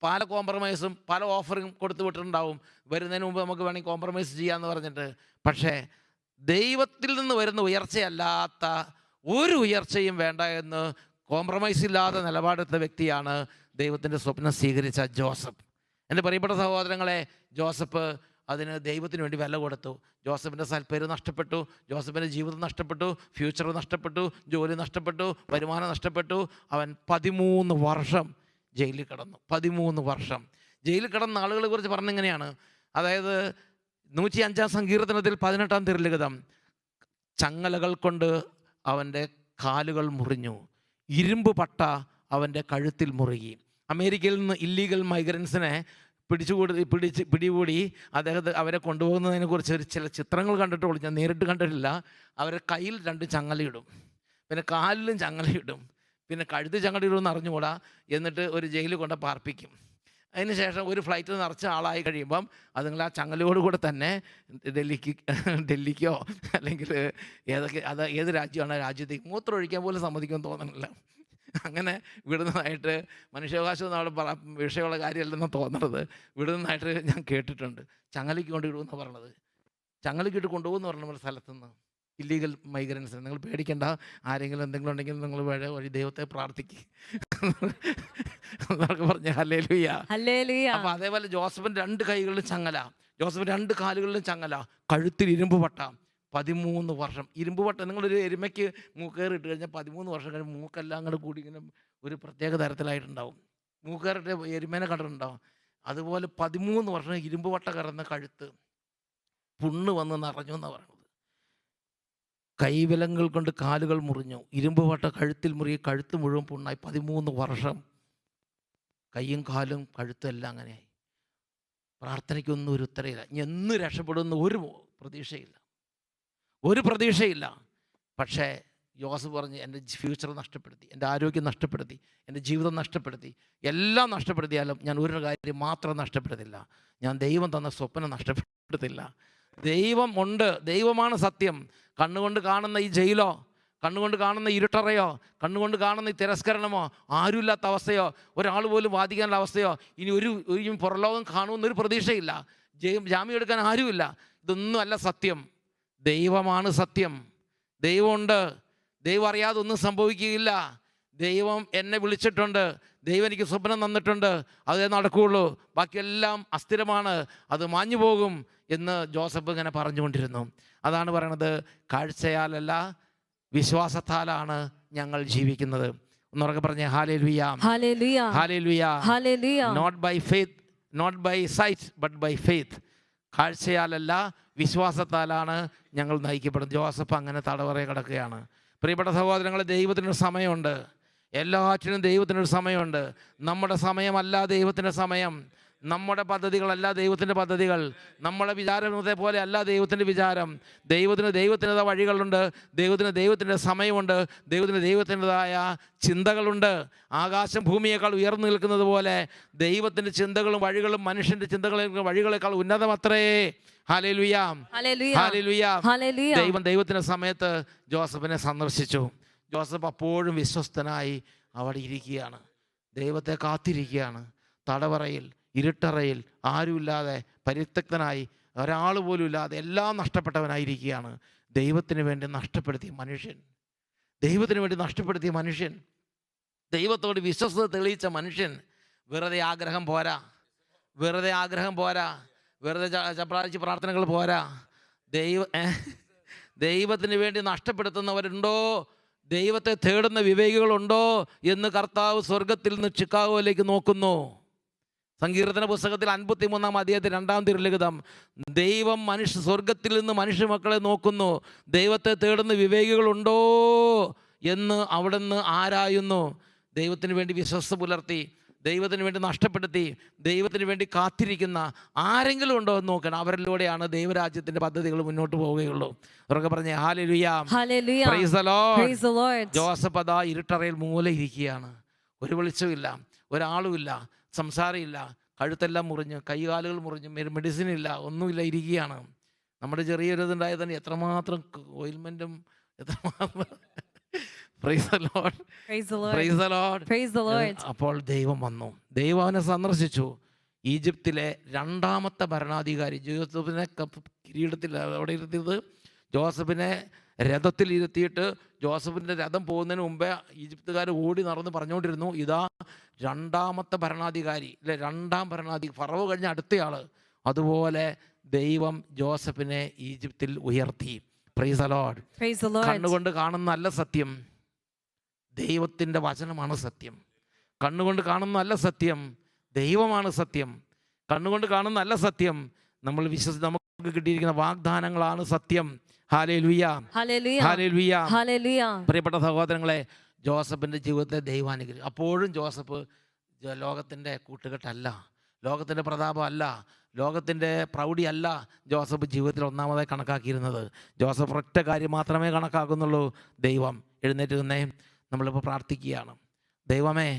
പല കോംപ്രമൈസും പല ഓഫറും കൊടുത്തു വിട്ടിട്ടുണ്ടാവും. വരുന്നതിന് മുമ്പ് നമുക്ക് വേണമെങ്കിൽ കോംപ്രമൈസ് ചെയ്യാമെന്ന് പറഞ്ഞിട്ട്. പക്ഷേ ദൈവത്തിൽ നിന്ന് വരുന്ന ഉയർച്ചയല്ലാത്ത ഒരു ഉയർച്ചയും വേണ്ട എന്ന് കോംപ്രമൈസ് ഇല്ലാതെ നിലപാടെടുത്ത വ്യക്തിയാണ് ദൈവത്തിൻ്റെ സ്വപ്നം സ്വീകരിച്ച ജോസഫ്. എൻ്റെ പ്രിയപ്പെട്ട സഹോദരങ്ങളെ, ജോസഫ് അതിന് ദൈവത്തിന് വേണ്ടി വില കൊടുത്തു. ജോസഫിൻ്റെ സൽപ്പേര് നഷ്ടപ്പെട്ടു, ജോസഫിൻ്റെ ജീവിതം നഷ്ടപ്പെട്ടു, ഫ്യൂച്ചർ നഷ്ടപ്പെട്ടു, ജോലി നഷ്ടപ്പെട്ടു, വരുമാനം നഷ്ടപ്പെട്ടു. അവൻ 13 വർഷം ജയിലിൽ കിടന്നു. 13 വർഷം ജയിലിൽ കിടന്ന ആളുകളെ കുറിച്ച് പറഞ്ഞിങ്ങനെയാണ്. അതായത് 105-ാം സങ്കീർത്തനത്തിൽ 18-ാം തിരുലിഖിതം, ചങ്ങലകൾ കൊണ്ട് അവൻ്റെ കാലുകൾ മുറിഞ്ഞു, ഇരുമ്പ് പട്ട അവൻ്റെ കഴുത്തിൽ മുറുകി. അമേരിക്കയിൽ നിന്ന് ഇല്ലീഗൽ മൈഗ്രൻസിനെ പിടികൂടി അവരെ കൊണ്ടുപോകുന്നതിനെക്കുറിച്ച് ചില ചിത്രങ്ങൾ കണ്ടിട്ടുള്ളൂ, ഞാൻ നേരിട്ട് കണ്ടിട്ടില്ല. അവരെ കയ്യിൽ 2 ചങ്ങലയിടും, പിന്നെ കാലിലും ചങ്ങലയിടും, പിന്നെ കഴുത്ത് ചങ്ങലയിടുമെന്ന് അറിഞ്ഞുകൂടാ. എന്നിട്ട് ഒരു ജയിലിൽ കൊണ്ട് പാർപ്പിക്കും. അതിന് ശേഷം ഒരു ഫ്ലൈറ്റിൽ നിറച്ച ആളായി കഴിയുമ്പം അതുങ്ങൾ ആ ചങ്ങലയോടുകൂടെ തന്നെ ഡൽഹിക്കോ അല്ലെങ്കിൽ ഏത് രാജ്യമാണോ രാജ്യത്തേക്ക് മൂത്രം ഒഴിക്കാൻ പോലും സമ്മതിക്കുമെന്ന് തോന്നുന്നില്ല. അങ്ങനെ വിടുന്നതായിട്ട്, മനുഷ്യാവകാശം നമ്മുടെ വിഷയമുള്ള കാര്യമല്ലെന്ന് തോന്നുന്നത്, വിടുന്നതായിട്ട് ഞാൻ കേട്ടിട്ടുണ്ട്. ചങ്ങലയ്ക്ക് കൊണ്ട് ഇടുമെന്ന് പറഞ്ഞത്, ചങ്ങലയ്ക്കിട്ട് കൊണ്ടുപോകുമെന്ന് പറഞ്ഞ സ്ഥലത്തുനിന്ന് ഇല്ലീഗൽ മൈഗ്രൻസിന്. നിങ്ങൾ പേടിക്കേണ്ട, ആരെങ്കിലും എന്തെങ്കിലും ഉണ്ടെങ്കിൽ നിങ്ങൾ വഴി ദൈവത്തെ പ്രാർത്ഥിക്കുക എന്നൊക്കെ പറഞ്ഞ ഹല്ലേലൂയ. അപ്പം അതേപോലെ ജോസഫിൻ്റെ 2 കൈകളിലും ചങ്ങല, ജോസഫിൻ്റെ 2 കാലുകളിലും ചങ്ങല, കഴുത്തിൽ ഇരുമ്പ് പട്ട. 13 വർഷം ഇരുമ്പ് പട്ട. നിങ്ങളൊരു എരുമയ്ക്ക് മൂക്കേറിട്ട് കഴിഞ്ഞാൽ 13 വർഷം കഴിഞ്ഞ് മൂക്കെല്ലാം അങ്ങോട്ട് കൂടി ഇങ്ങനെ ഒരു പ്രത്യേക തരത്തിലായിട്ടുണ്ടാവും. മൂക്കേറിട്ട് എരുമേനെ കണ്ടിട്ടുണ്ടാവും. അതുപോലെ 13 വർഷം ഇരുമ്പ് പട്ട കറന്ന കഴുത്ത് പുണ്ണ് വന്ന് നിറഞ്ഞു എന്നാണ് പറയുന്നത്. കൈവിലങ്ങൾ കൊണ്ട് കാലുകൾ മുറിഞ്ഞു, ഇരുമ്പ് പട്ട കഴുത്തിൽ മുറുകി, കഴുത്ത് മുഴുവൻ പുണ്ണായി. 13 വർഷം കൈയും കാലും കഴുത്തും എല്ലാം അങ്ങനെയായി. പ്രാർത്ഥനയ്ക്കൊന്നും ഒരു ഉത്തരയില്ല. ഇനി എന്ന് രക്ഷപ്പെടുന്ന ഒരു പ്രതീക്ഷയില്ല, ഒരു പ്രതീക്ഷയില്ല. പക്ഷേ യോസഫ് പറഞ്ഞ് എൻ്റെ ഫ്യൂച്ചർ നഷ്ടപ്പെടുത്തി, എൻ്റെ ആരോഗ്യം നഷ്ടപ്പെടുത്തി, എൻ്റെ ജീവിതം നഷ്ടപ്പെടുത്തി, എല്ലാം നഷ്ടപ്പെടുത്തിയാലും ഞാൻ ഒരു കാര്യം മാത്രം നഷ്ടപ്പെടുത്തില്ല, ഞാൻ ദൈവം തന്ന സ്വപ്നം നഷ്ടപ്പെടുത്തില്ല. ദൈവം ഉണ്ട്, ദൈവമാണ് സത്യം. കണ്ണുകൊണ്ട് കാണുന്ന ഈ ജയിലോ, കണ്ണുകൊണ്ട് കാണുന്ന ഇരുട്ടറയോ, കണ്ണുകൊണ്ട് കാണുന്ന ഈ തിരസ്കരണമോ, ആരുമില്ലാത്ത അവസ്ഥയോ, ഒരാൾ പോലും വാദിക്കാനുള്ള അവസ്ഥയോ, ഇനി ഒരു പുറലോകം കാണുമെന്നൊരു പ്രതീക്ഷയില്ല, ജാമ്യം എടുക്കാൻ ആരുമില്ല. ഇതൊന്നും അല്ല സത്യം. ദൈവമാണ് സത്യം. ദൈവമുണ്ട്. ദൈവം അറിയാതെ ഒന്നും സംഭവിക്കുകയില്ല. ദൈവം എന്നെ വിളിച്ചിട്ടുണ്ട്, ദൈവം എനിക്ക് സ്വപ്നം തന്നിട്ടുണ്ട്, അതേ നടക്കുകയുള്ളൂ, ബാക്കിയെല്ലാം അസ്ഥിരമാണ്, അത് മാഞ്ഞു പോകും എന്ന് ജോസഫ് ഇങ്ങനെ പറഞ്ഞുകൊണ്ടിരുന്നു. അതാണ് പറയണത്, കാഴ്ചയാലല്ല വിശ്വാസത്താലാണ് ഞങ്ങൾ ജീവിക്കുന്നത്. ഒന്നുറക്കെ പറഞ്ഞേ hallelujah, hallelujah, hallelujah. Not by faith, not by sight, but by faith. കാഴ്ചയാലല്ല വിശ്വാസത്താലാണ് ഞങ്ങൾ നയിക്കപ്പെടുന്നത്. ജോസഫ് അങ്ങനെ തടവറയിൽ കിടക്കുകയാണ്. പ്രിയപ്പെട്ട സഹോദരങ്ങളെ, ദൈവത്തിനൊരു സമയമുണ്ട്, എല്ലാറ്റിനും ദൈവത്തിനൊരു സമയമുണ്ട്. നമ്മുടെ സമയമല്ല ദൈവത്തിൻ്റെ സമയം, നമ്മുടെ പദ്ധതികളല്ല ദൈവത്തിൻ്റെ പദ്ധതികൾ, നമ്മുടെ വിചാരത്തെ പോലെ അല്ല ദൈവത്തിൻ്റെ വിചാരം. ദൈവത്തിൻ്റെതായ വഴികളുണ്ട്, ദൈവത്തിൻ്റെ സമയമുണ്ട്, ദൈവത്തിൻ്റെതായ ചിന്തകളുണ്ട്. ആകാശം ഭൂമിയേക്കാൾ ഉയർന്നു നിൽക്കുന്നത് പോലെ ദൈവത്തിൻ്റെ ചിന്തകളും വഴികളും മനുഷ്യൻ്റെ ചിന്തകളും വഴികളെക്കാൾ ഉന്നതമത്രേ. Hallelujah, hallelujah. ദൈവത്തിൻ്റെ സമയത്ത് ജോസഫിനെ സന്ദർശിച്ചു. ജോസഫ് അപ്പോഴും വിശ്വസ്തനായി അവിടെ ഇരിക്കുകയാണ്, ദൈവത്തെ കാത്തിരിക്കുകയാണ്. തടവറയിൽ, ഇരുട്ടറയിൽ, ആരുമില്ലാതെ, പരിത്യക്തനായി, ഒരാൾ പോലും ഇല്ലാതെ, എല്ലാം നഷ്ടപ്പെട്ടവനായിരിക്കുകയാണ്. ദൈവത്തിന് വേണ്ടി നഷ്ടപ്പെടുത്തിയ മനുഷ്യൻ, ദൈവത്തിന് വേണ്ടി നഷ്ടപ്പെടുത്തിയ മനുഷ്യൻ, ദൈവത്തോട് വിശ്വസ്തത തെളിയിച്ച മനുഷ്യൻ. വെറുതെ ആഗ്രഹം പോരാ, വെറുതെ ആഗ്രഹം പോരാ, വെറുതെ ചപ്രാഴ്ച പ്രാർത്ഥനകൾ പോരാ. ദൈവത്തിന് വേണ്ടി നഷ്ടപ്പെടുത്തുന്നവരുണ്ടോ, ദൈവത്തെ തേടുന്ന വിവേകികളുണ്ടോ എന്ന് കർത്താവ് സ്വർഗത്തിൽ നിന്ന് ചിക്കാഗോയിലേക്ക് നോക്കുന്നു. സങ്കീർത്തന പുസ്തകത്തിൽ 53-ാം അധ്യായത്തിൽ 2-ാം തിരുലിഖിതം, ദൈവം സ്വർഗത്തിൽ നിന്ന് മനുഷ്യ മക്കളെ നോക്കുന്നു, ദൈവത്തെ തേടുന്ന വിവേകികളുണ്ടോ എന്ന് അവിടുന്ന് ആരായുന്നു. ദൈവത്തിന് വേണ്ടി വിശ്വസ്ത പുലർത്തി, ദൈവത്തിന് വേണ്ടി നഷ്ടപ്പെടുത്തി, ദൈവത്തിന് വേണ്ടി കാത്തിരിക്കുന്ന ആരെങ്കിലും ഉണ്ടോ എന്ന് നോക്കണം. അവരിലൂടെയാണ് ദൈവരാജ്യത്തിൻ്റെ പദ്ധതികൾ മുന്നോട്ട് പോവുകയുള്ളൂ. അവരൊക്കെ പറഞ്ഞേ hallelujah, price the Lord. Joseph അതാ ഇരുട്ടറയിൽ മൂല ഇരിക്കുകയാണ്. ഒരു വെളിച്ചമില്ല, ഒരാളുമില്ല, സംസാരമില്ല, കഴുത്തെല്ലാം മുറിഞ്ഞ്, കൈകാലുകൾ മുറിഞ്ഞ്, മെഡിസിൻ ഇല്ല, ഒന്നുമില്ല, ഇരിക്കുകയാണ്. നമ്മുടെ ചെറിയൊരിതുണ്ടായാൽ തന്നെ എത്രമാത്രം ഓയിൽമെൻറ്റും എത്രമാത്രം. Praise the Lord. Praise the Lord. Praise the Lord. Praise the Lord. അപ്പോൾ ദൈവം വന്നു, ദൈവം അവനെ സന്ദർശിച്ചു. ഈജിപ്തിലെ 2ാമത്തെ ഭരണാധികാരി, ജോസഫിനെ കിരീടത്തിൽ അവിടെ ഇരുത്തിയത്, ജോസഫിനെ രഥത്തിൽ ഇരുത്തിയിട്ട് ജോസഫിൻ്റെ രഥം പോകുന്നതിന് മുമ്പേ ഈജിപ്തുകാർ ഓടി നടന്ന് പറഞ്ഞുകൊണ്ടിരുന്നു, ഇതാ 2ാമത്തെ ഭരണാധികാരി, അല്ലെ 2ാം ഭരണാധികാരി, ഫറവോ കഴിഞ്ഞ അടുത്തയാൾ. അതുപോലെ ദൈവം ജോസഫിനെ ഈജിപ്തിൽ ഉയർത്തി. Price the Lord. കണ്ണുകൊണ്ട് കാണുന്നതല്ല സത്യം, ദൈവത്തിൻ്റെ വചനമാണ് സത്യം. കണ്ണുകൊണ്ട് കാണുന്നതല്ല സത്യം, ദൈവമാണ് സത്യം. കണ്ണുകൊണ്ട് കാണുന്നതല്ല സത്യം, നമ്മൾ നമുക്ക് കിട്ടിയിരിക്കുന്ന വാഗ്ദാനങ്ങളാണ് സത്യം. Hallelujah, hallelujah, hallelujah. പ്രിയപ്പെട്ട സഹോദരങ്ങളെ, ജോസഫിൻ്റെ ജീവിതത്തെ ദൈവം അനുഗ്രഹിച്ചു. അപ്പോഴും ജോസഫ് ലോകത്തിൻ്റെ കൂട്ടുകെട്ടല്ല, ലോകത്തിൻ്റെ പ്രതാപമല്ല, ലോകത്തിൻ്റെ പ്രൗഢിയല്ല ജോസഫ് ജീവിതത്തിൽ ഒന്നാമതായി കണക്കാക്കിയിരുന്നത്. ജോസഫ് ഒറ്റ കാര്യം മാത്രമേ കണക്കാക്കുന്നുള്ളൂ, ദൈവം. എഴുന്നേറ്റ് നിന്നേ, നമ്മളിപ്പോൾ പ്രാർത്ഥിക്കുകയാണ്. ദൈവമേ,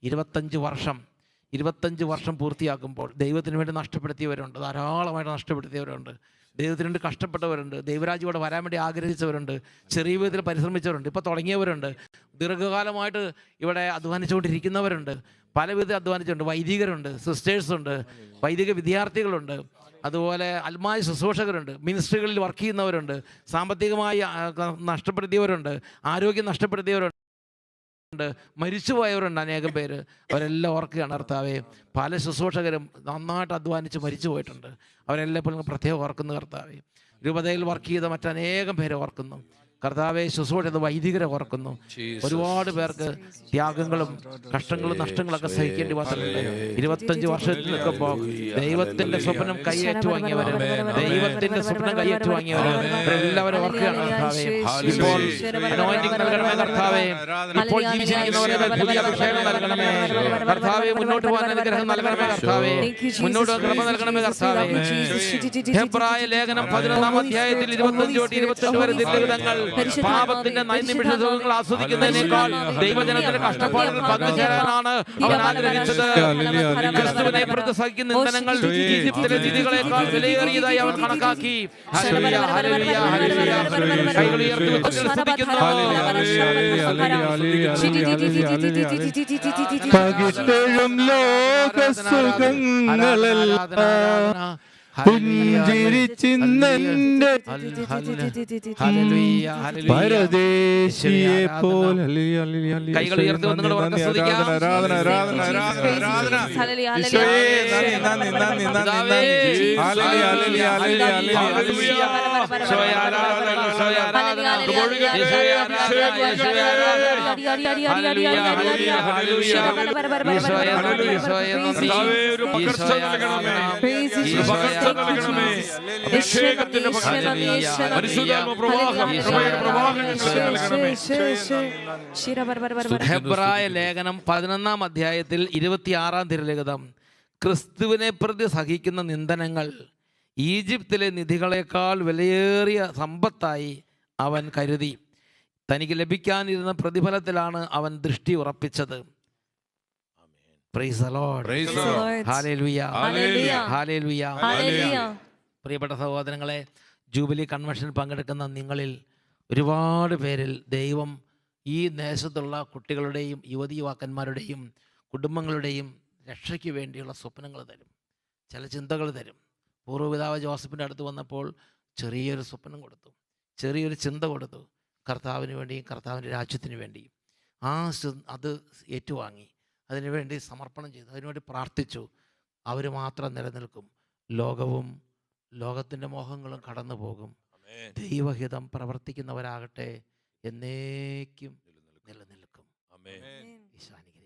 25 വർഷം പൂർത്തിയാക്കുമ്പോൾ ദൈവത്തിന് വേണ്ടി നഷ്ടപ്പെടുത്തിയവരുണ്ട്, ധാരാളമായിട്ട് നഷ്ടപ്പെടുത്തിയവരുണ്ട്. ദൈവത്തിന് വേണ്ടി കഷ്ടപ്പെട്ടവരുണ്ട്, ദൈവരാജ്യത്തോടെ വരാൻ വേണ്ടി ആഗ്രഹിച്ചവരുണ്ട്, ചെറിയ വിധത്തിൽ പരിശ്രമിച്ചവരുണ്ട്, ഇപ്പോൾ തുടങ്ങിയവരുണ്ട്, ദീർഘകാലമായിട്ട് ഇവിടെ അധ്വാനിച്ചുകൊണ്ടിരിക്കുന്നവരുണ്ട്, പല വിധത്തിൽ അധ്വാനിച്ചിട്ടുണ്ട്. വൈദികരുണ്ട്, സിസ്റ്റേഴ്സുണ്ട്, വൈദിക വിദ്യാർത്ഥികളുണ്ട്, അതുപോലെ അൽമായ ശുശ്രൂഷകരുണ്ട്, മിനിസ്ട്രികളിൽ വർക്ക് ചെയ്യുന്നവരുണ്ട്, സാമ്പത്തികമായി നഷ്ടപ്പെടുത്തിയവരുണ്ട്, ആരോഗ്യം നഷ്ടപ്പെടുത്തിയവരുണ്ട്, മരിച്ചുപോയവരുണ്ട്, അനേകം പേര്. അവരെല്ലാം ഓർക്കുകയാണ് കർത്താവേ. പല ശുശ്രൂഷകരും നന്നായിട്ട് അധ്വാനിച്ച് മരിച്ചു പോയിട്ടുണ്ട്. അവരെല്ലാം ഇപ്പോൾ പ്രത്യേകം ഓർക്കുന്നു കർത്താവേ. രൂപതയിൽ വർക്ക് ചെയ്ത മറ്റനേകം പേരെ ഓർക്കുന്നു കർത്താവെ. ശുശ്രൂഷ വൈദികരെ ഓർക്കുന്നു. ഒരുപാട് പേർക്ക് ത്യാഗങ്ങളും കഷ്ടങ്ങളും നഷ്ടങ്ങളൊക്കെ സഹിക്കേണ്ടി വന്നിട്ടുണ്ട്. 25 വർഷത്തിൽ നിൽക്കുമ്പോൾ ദൈവത്തിന്റെ സ്വപ്നം കൈയേറ്റു വാങ്ങിയവര്, ദൈവത്തിന്റെ സ്വപ്നം കൈയേറ്റു വാങ്ങിയവര് എല്ലാവരും ഓർക്കുകയാണ് കർത്താവെ. ഇപ്പോൾ അനോയിന്റിംഗ് നൽകണമേ കർത്താവെ. ഇപ്പോൾ ജീവിച്ചിരിക്കുന്നവരെ പുതിയ അഭിഷേകം നൽകണമേ കർത്താവെ. മുന്നോട്ട് പോകാൻ അനുഗ്രഹം നൽകണമേ കർത്താവെ. മുന്നോട്ട് കൃപ നൽകണമേ കർത്താവെ. ഹെബ്രായ ലേഖനം 11-ാം അധ്യായത്തിൽ 25-28 വരെ ദീർഘങ്ങൾ പാപത്തിന്റെ നൈനിമിഷ സുഖങ്ങൾ ആസ്വദിക്കുന്നതിനേക്കാൾ ദൈവജനത്തിന്റെ കഷ്ടപ്പാടുകൾ പങ്കുചേരാനാണ് അവൻ ആഗ്രഹിച്ചത്. ക്രിസ്തുവിനെ പ്രതി സഹിക്കുന്ന നിന്ദനങ്ങൾ ഈജിപ്തിലെ നിധികളെക്കാൾ വിലയേറിയതായി അവൻ കണക്കാക്കി. Hallelujah, hallelujah, hallelujah. കൈകൾ ഉയർത്തി സ്തുതിക്കുന്നു. പകിട്ടെഴും ലോകസുഖങ്ങളെല്ലാം പുഞ്ചിരിച്ചിന്നെന്റെ പരദേശിയെ പോലെ. കൈകൾ ഉയർത്തി നിങ്ങളുടെ ഉറക്കെ സ്തുതിക്കാം. ആരാധന, ആരാധന, ആരാധന, ആരാധന. ഈശോയെ നന്ദി, നന്ദി, നന്ദി, നന്ദി, നന്ദി. Hallelujah, hallelujah, hallelujah, hallelujah. ഈശോയെ ആരാധന, ഈശോയെ ആരാധന. ഈശോയെ ആരാധന, ഈശോയെ ആരാധന. Hallelujah, hallelujah, hallelujah. ഈശോയെ നന്ദി, ഈശോയെ നന്ദി. ഈശോയെ ആരാധന. ഹെബ്രായ ലേഖനം 11-ാം അധ്യായത്തിൽ 26-ാം തിരുലിഖിതം. ക്രിസ്തുവിനെ പ്രതി സഹിക്കുന്ന നിന്ദനങ്ങൾ ഈജിപ്തിലെ നിധികളെക്കാൾ വിലയേറിയ സമ്പത്തായി അവൻ കരുതി. തനിക്ക് ലഭിക്കാനിരുന്ന പ്രതിഫലത്തിലാണ് അവൻ ദൃഷ്ടി ഉറപ്പിച്ചത്. Praise the Lord. Praise the Lord. Hallelujah. Hallelujah. Hallelujah. Hallelujah. പ്രിയപ്പെട്ട സഹോദരങ്ങളെ, ജൂബിലി കൺവെൻഷൻ പങ്കെടുക്കുന്ന നിങ്ങളിൽ ഒരുപാട് പേരിൽ ദൈവം ഈ ദേശത്തുള്ള കുട്ടികളുടെയും യുവതി യുവാക്കന്മാരുടെയും കുടുംബങ്ങളുടെയും രക്ഷയ്ക്ക് വേണ്ടിയുള്ള സ്വപ്നങ്ങൾ തരും, ചില ചിന്തകൾ തരും. പൂർവ്വപിതാവ് ജോസഫിൻ്റെ അടുത്ത് വന്നപ്പോൾ ചെറിയൊരു സ്വപ്നം കൊടുത്തു, ചെറിയൊരു ചിന്ത കൊടുത്തു, കർത്താവിന് വേണ്ടിയും കർത്താവിൻ്റെ രാജ്യത്തിന് വേണ്ടിയും. അത് ഏറ്റുവാങ്ങി, അതിനുവേണ്ടി സമർപ്പണം ചെയ്തു, അതിനുവേണ്ടി പ്രാർത്ഥിച്ചു. അവർ മാത്രം നിലനിൽക്കും. ലോകവും ലോകത്തിൻ്റെ മോഹങ്ങളും കടന്നു പോകും. ദൈവഹിതം പ്രവർത്തിക്കുന്നവരാകട്ടെ എന്നേക്കും നിലനിൽക്കും. ഈശോ അനുഗ്രഹിക്കട്ടെ.